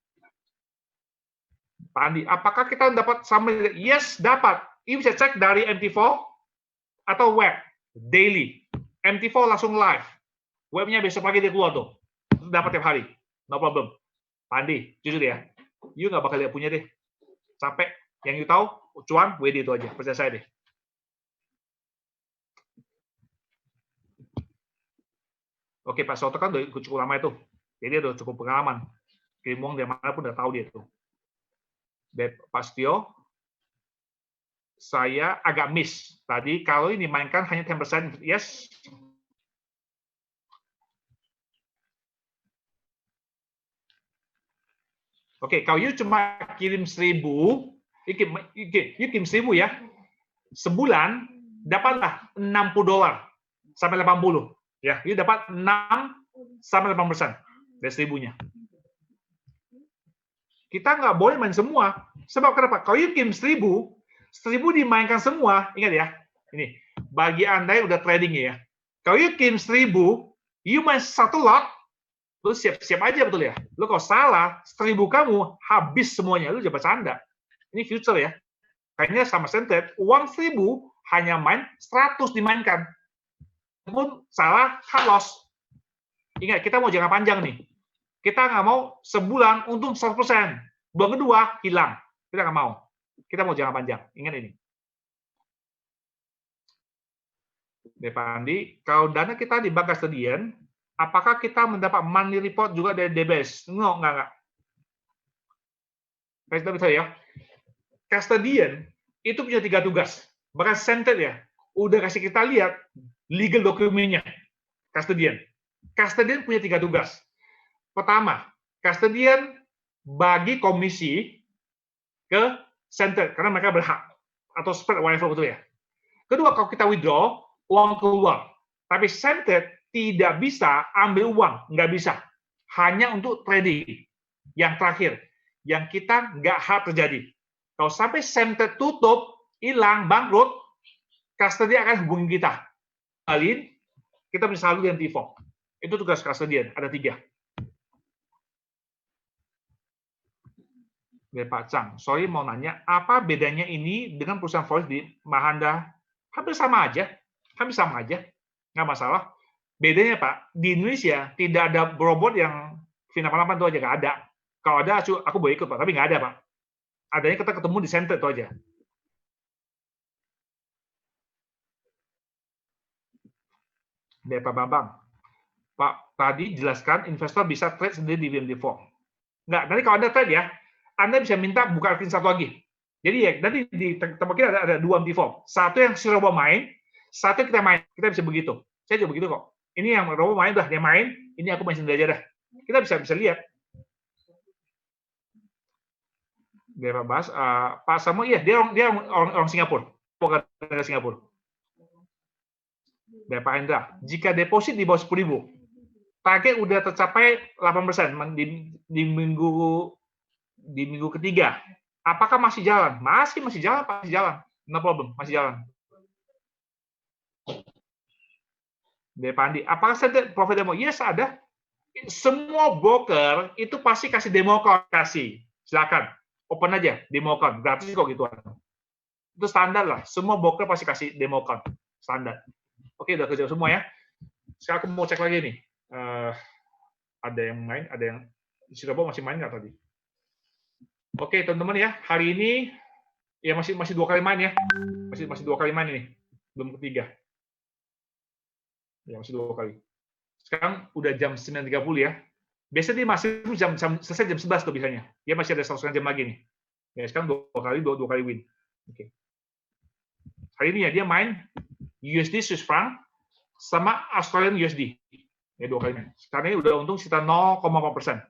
Pak Andi, apakah kita dapat sama? Yes, dapat. Ini bisa cek dari MT4 atau web, daily. MT4 langsung live. Webnya besok pagi dia keluar tuh. Dapat tiap hari. No problem. Pak Andi, jujur ya. You nggak bakal lihat punya deh. Capek. Yang you tahu, cuan, WD itu aja. Percaya saya deh. Oke, Pak Soto kan udah cukup lama itu. Jadi dia udah cukup pengalaman. Kirim uang dari mana pun udah tahu dia itu. Pak Setio, saya agak miss. Tadi kalau ini dimainkan hanya 10%, yes. Oke, kalau you cuma kirim 1.000, you kirim 1.000 ya, sebulan dapatlah $60 sampai 80. Ya, you dapat 6 sampai 8% dari 1.000-nya. Kita nggak boleh main semua. Sebab kenapa? Kalau you kirim 1.000 dimainkan semua, ingat ya, ini, bagi Anda yang udah trading ya, kalau you kirim 1.000, you main satu lot, lu siap-siap aja betul ya. Lu kalau salah, 1.000 kamu habis semuanya, lu jangan bercanda. Ini future ya. Kayaknya sama Centet, uang 1.000 hanya main 100 dimainkan. Pun salah, cut loss. Ingat, kita mau jangka panjang nih. Kita nggak mau sebulan untung 100%. Bulan kedua, hilang. Kita nggak mau. Kita mau jangka panjang. Ingat ini. Pak Andi, kalau dana kita di bank custodian, apakah kita mendapat monthly report juga dari DBS? Enggak. Kita bisa ya. Custodian itu punya 3 tugas. Bahkan Centet ya, udah kasih kita lihat legal dokumennya. Custodian punya 3 tugas. Pertama, custodian bagi komisi ke center karena mereka berhak atau spread whatever betul ya. Kedua, kalau kita withdraw, uang keluar. Tapi center tidak bisa ambil uang, nggak bisa. Hanya untuk trading. Yang terakhir, yang kita nggak harap terjadi. Kalau sampai center tutup, hilang, bangkrut, custodian akan hubungi kita. Kalian, kita bisa salur dengan default. Itu tugas custodian, ada 3. Dari Pak Chang, sorry mau nanya, apa bedanya ini dengan perusahaan forex di Mahanda? Hampir sama aja, nggak masalah. Bedanya Pak, di Indonesia tidak ada robot yang Vina 8 itu aja, nggak ada. Kalau ada, aku boleh ikut Pak, tapi nggak ada Pak. Adanya kita ketemu di center itu aja. Dari Pak Bambang, Pak, tadi jelaskan investor bisa trade sendiri di VMD4. Nggak, nanti kalau Anda trade ya, Anda bisa minta buka rekening satu lagi. Jadi ya, nanti di tempat kita ada 2 MT4. Satu yang si Robo main, satu kita main. Kita bisa begitu. Saya juga begitu kok. Ini yang Robo main, dah dia main, ini aku main sendiri aja dah. Kita bisa lihat. Dia Pak Bas, Pak Samo, iya dia orang Singapura. Bukan dari Singapura. Dari Pak Hendra, jika deposit di bawah 10.000, target udah tercapai 8% di minggu ketiga. Apakah masih jalan? Masih jalan. No problem, masih jalan. Dari Pandi, apakah saya profit demo? Yes, ada. Semua broker itu pasti kasih demo account, kasih. Silakan, open aja demo account, gratis kok gitu. Itu standar lah. Semua broker pasti kasih demo account, standar. Oke, udah kerja semua ya. Sekarang aku mau cek lagi nih. Ada yang main, ada yang si Robo masih main nggak tadi? Oke, teman-teman ya, hari ini ya masih 2 kali main ya. Masih 2 kali main ini. Belum ketiga. Ya, masih 2 kali. Sekarang udah jam 9.30 ya. Biasanya dia masih selesai jam 11 tuh biasanya. Dia masih ada 1,5 jam lagi nih. Ya, sekarang 2 kali win. Oke. Hari ini ya dia main USD Swiss franc sama Australian USD. Ya 2 kali main. Sekarang ini udah untung sekitar 0,4%.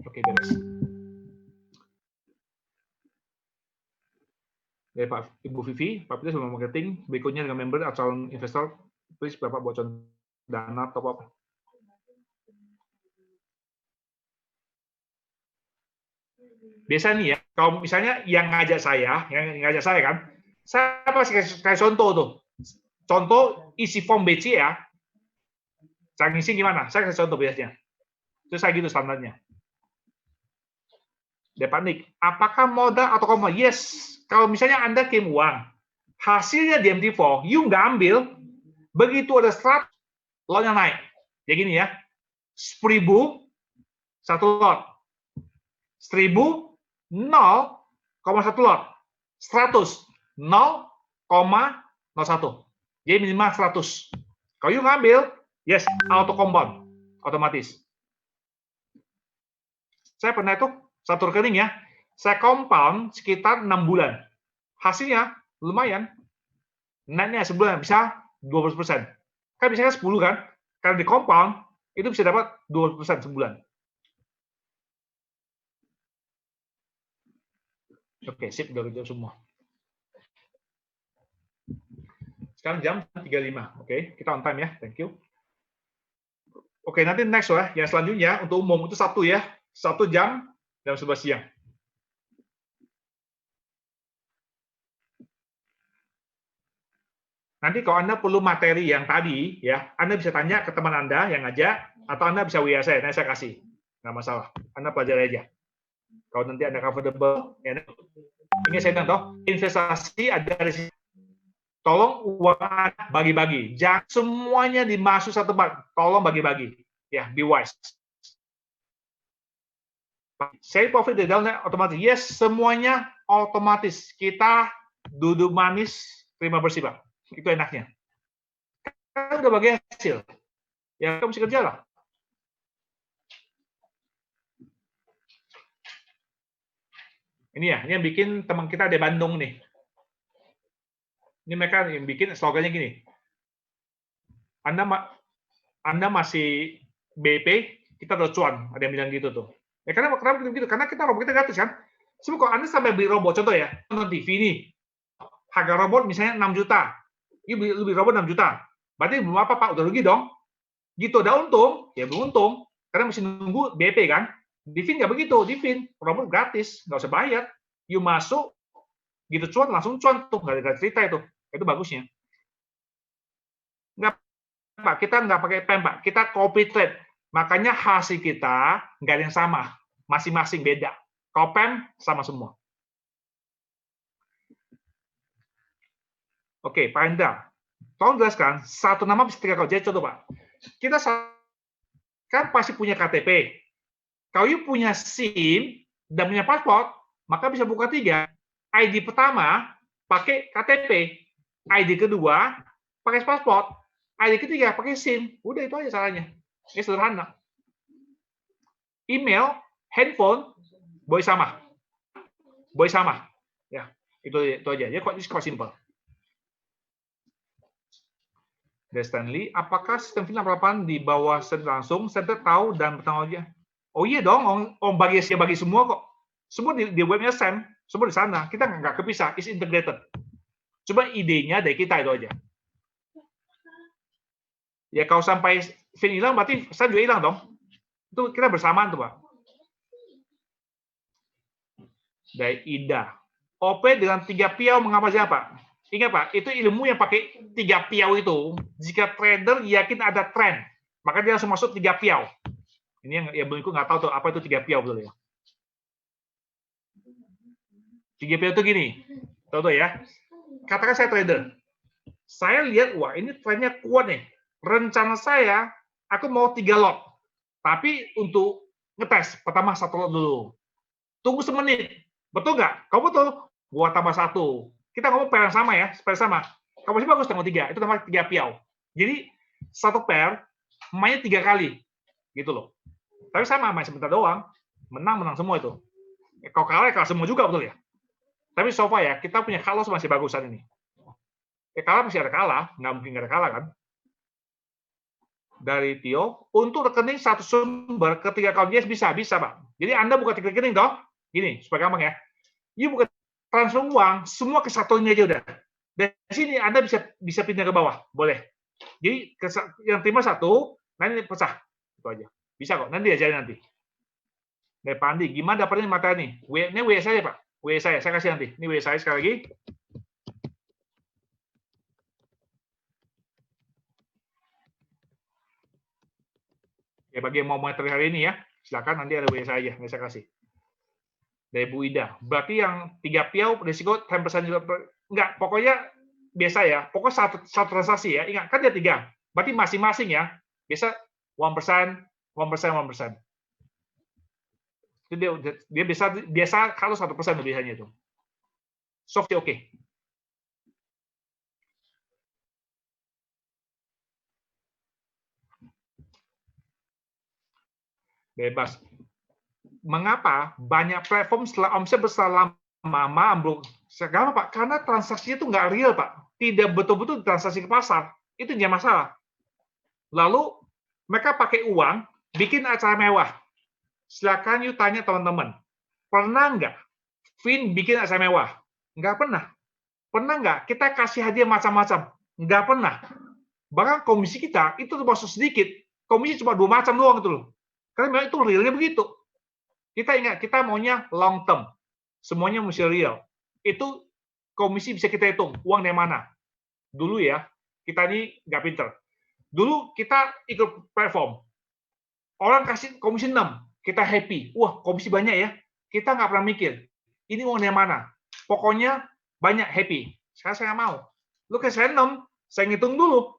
Oke, beres. Dari Pak Ibu Vivi, Pak Peter sebelum marketing, berikutnya dengan member atau investor, please Bapak bocor dana top up. Biasa nih ya, kalau misalnya yang ngajak saya kan, saya pasti kasih contoh tuh. contoh isi form BC ya. Cara ngisi gimana? Saya kasih contoh biasanya. Itu saya gitu standarnya. Dia panik. Apakah modal atau koma? Yes. Kalau misalnya Anda kirim uang, hasilnya di MT4, you nggak ambil, begitu ada 100, lotnya naik. Ya gini ya. 1000, 1 lot. 1000, 0,1 lot. 100, 0,01. Jadi minimal 100. Kalau you ngambil, yes, auto compound. Otomatis. Saya pernah itu, satu rekening ya, saya compound sekitar 6 bulan. Hasilnya lumayan. Naiknya sebulan bisa 12%. Kan biasanya 10 kan? Karena di compound, itu bisa dapat 20% sebulan. Oke, sip, udah gitu semua. Sekarang jam 35. Oke, kita on time ya. Thank you. Oke, nanti next ya. Yang selanjutnya untuk umum itu 1 ya. 1 jam 11 siang. Nanti kalau Anda perlu materi yang tadi, ya, Anda bisa tanya ke teman Anda yang ngajak, atau Anda bisa WA saya, nanti saya kasih. Nggak masalah. Anda pelajari aja. Kalau nanti Anda comfortable, ya, ini saya bilang, toh, investasi ada risiko. Tolong uang Anda bagi-bagi. Jangan semuanya dimasuk satu tempat. Tolong bagi-bagi. Ya, be wise. Saya profit dari dalamnya otomatis. Yes, semuanya otomatis. Kita duduk manis, terima bersih, Pak. Itu enaknya. Kan udah bagi hasil. Ya, kamu mesti kerja lah. Ini ya, ini yang bikin teman kita di Bandung nih. Ini mereka yang bikin slogannya gini. Anda masih BP, kita udah cuan. Ada yang bilang gitu tuh. Ya kenapa begitu? Karena kita robot kita gratis kan. Sebab kalau Anda sampai beli robot, contoh ya, nonton TV nih, harga robot misalnya 6 juta. You beli robot 6 juta. Berarti belum apa, Pak? Udah rugi dong. Gitu, ada untung. Ya belum untung. Karena mesti nunggu BP kan. Divin nggak begitu. Divin, robot gratis. Nggak usah bayar. You masuk, gitu cuan, langsung cuan. Tuh, nggak ada cerita itu. Itu bagusnya. Nggak, Pak. Kita nggak pakai PEM, Pak. Kita copy trade. Makanya hasil kita nggak ada yang sama. Masing-masing beda. Kalau PEM, sama semua. Oke, Pak Hendra. Tolong jelaskan, satu nama bisa 3 kali. Jadi contoh, Pak. Kita kan pasti punya KTP. Kalau you punya SIM dan punya paspor, maka bisa buka 3. ID pertama pakai KTP, ID kedua pakai paspor, ID ketiga pakai SIM. Udah itu aja caranya. Ini sederhana. Email, handphone, boleh sama. Boleh sama. Ya, itu aja. Ya, kok simple. Dari Stanley, apakah sistem film lapangan di bawah center langsung, center tahu dan bertanggung jawab? Oh iya dong, bagi semua kok. Semua di webnya Sam, semua di sana. Kita nggak kepisah, is integrated. Coba idenya dari kita itu aja. Ya kalau sampai Vin hilang, berarti saya juga hilang dong. Itu kita bersamaan tuh, Pak. Dari Ida. OP dengan 3 piau mengapa siapa? Ingat Pak, itu ilmu yang pakai 3 piau itu. Jika trader yakin ada tren, maka dia langsung masuk 3 piau. Ini yang belum ikut nggak tahu tuh apa itu 3 piau betul ya. 3 piau itu gini, tahu ya. Katakan saya trader, saya lihat wah ini trennya kuat nih. Rencana saya, aku mau 3 lot, tapi untuk ngetes pertama 1 lot dulu. Tunggu semenit, betul nggak? Kamu betul, gua tambah 1. Kita ngomong pair yang sama ya, pair sama. Kamu masih bagus tanggal 3, itu namanya 3 piau. Jadi 1 pair mainnya 3 kali, gitu loh. Tapi sama, main sebentar doang, menang semua itu. Kalau kalah semua juga betul ya. Tapi so far ya, kita punya kalah masih bagusan ini. Kalah masih ada kalah, nggak mungkin nggak ada kalah kan. Dari Tio, untuk rekening satu sumber ketika kau bisa Pak. Jadi Anda buka 3 rekening toh, gini supaya gampang ya. You buka transfer uang, semua ke satu ini aja udah. Dari sini Anda bisa pindah ke bawah, boleh. Jadi yang terima 1, nanti pecah. Itu aja. Bisa kok, nanti ajarin nanti. Dari Pak Andi, gimana dapatnya materi ini? Ini WA saya, Pak. WA saya kasih nanti. Ini WA saya sekali lagi. Ya, bagi yang mau monitor hari ini ya, silakan nanti ada WA saya kasih. Dari Bu Ida. Berarti yang 3 piau risiko 10% juga enggak, pokoknya biasa ya. Pokoknya satu transaksi ya. Ingat kan dia 3. Berarti masing-masing ya. Biasa 1%, 1%, 1%. Itu dia biasa kalau 1% biasanya itu. Soft oke. Bebas. Mengapa banyak platform setelah omset besar lama ambruk? Sekarang Pak, karena transaksinya itu nggak real Pak. Tidak betul-betul transaksi ke pasar. Itu jadi masalah. Lalu mereka pakai uang, bikin acara mewah. Silakan you tanya teman-teman. Pernah nggak Vin bikin acara mewah? Nggak pernah. Pernah nggak kita kasih hadiah macam-macam? Nggak pernah. Bahkan komisi kita itu termasuk sedikit. Komisi cuma 2 macam doang gitu loh. Karena memang itu realnya begitu. Kita ingat, kita maunya long term. Semuanya mesti real. Itu komisi bisa kita hitung, uang dari mana. Dulu ya, kita ini nggak pinter. Dulu kita ikut platform. Orang kasih komisi 6, kita happy. Wah, komisi banyak ya. Kita nggak pernah mikir, ini uang dari mana. Pokoknya banyak, happy. Sekarang saya nggak mau. Lu kasih saya 6, saya ngitung dulu.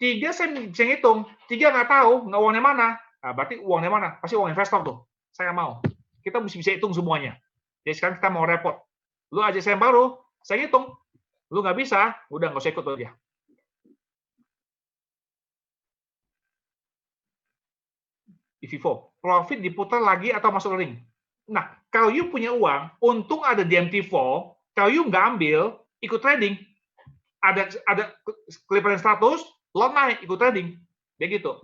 3 saya bisa ngitung. 3 nggak tahu, nggak uang dari mana. Nah, berarti uang dari mana? Pasti uang investor tuh. Saya nggak mau. Kita mesti bisa hitung semuanya. Jadi sekarang kita mau repot. Lu aja saya yang baru, saya hitung. Lu nggak bisa, udah nggak usah ikut aja. Di Vivo, profit diputar lagi atau masuk ring. Nah, kalau you punya uang, untung ada di MT4, kalau you nggak ambil, ikut trading. Ada kelimpahan status, lot naik, ikut trading. Dia gitu.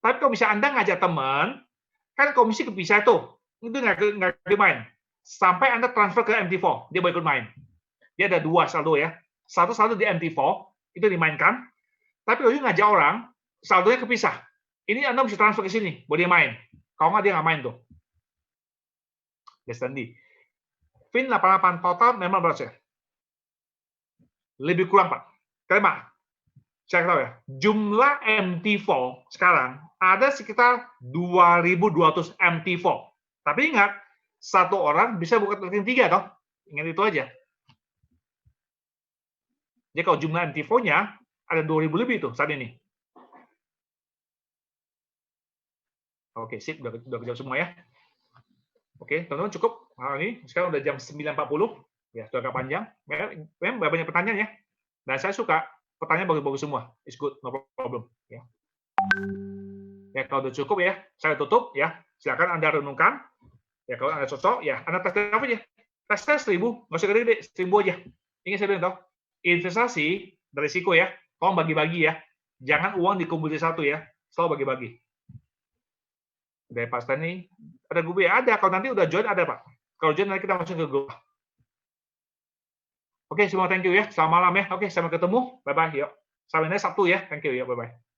Tapi kalau bisa Anda ngajak teman, kan komisi kepisah tuh, itu nggak dimain. Sampai Anda transfer ke MT4, dia boleh ikut main. Dia ada 2 saldo ya. Satu saldo di MT4, itu dimainkan. Tapi kalau you ngajak orang, saldonya kepisah. Ini Anda mesti transfer ke sini, boleh dia main. Kalau nggak, dia nggak main tuh. Destiny. Vin 88 total memang berapa ya? Lebih kurang, Pak. Kelima, saya tahu ya, jumlah MT4 sekarang ada sekitar 2.200 MT4. Tapi ingat, satu orang bisa buka rekening 3, toh. Ingat itu aja. Jadi kalau jumlah MT4-nya ada 2.000 lebih tuh saat ini. Oke, sip, udah kejawab semua ya. Oke, teman-teman cukup hal ini. Sekarang udah jam 9.40. Ya, sudah agak panjang. Memang banyak pertanyaan ya. Dan saya suka pertanyaan bagus-bagus semua. It's good, no problem. Ya. Ya, kalau udah cukup ya, saya tutup ya. Silakan Anda renungkan. Ya, kalau Anda cocok, ya Anda tes apa aja. Tes 1.000, nggak usah gede-gede, 1.000 aja. Ingat saya bilang, investasi berisiko ya. Tolong bagi-bagi ya. Jangan uang dikumpul di satu ya. Selalu bagi-bagi. Dari Pak Stani, ada grup ya? Ada. Kalau nanti udah join, ada Pak. Kalau join, nanti kita masuk ke grup. Oke, semua thank you ya. Selamat malam ya. Oke, sampai ketemu. Bye-bye. Yuk. Sampai nanti Sabtu ya. Thank you ya. Bye-bye.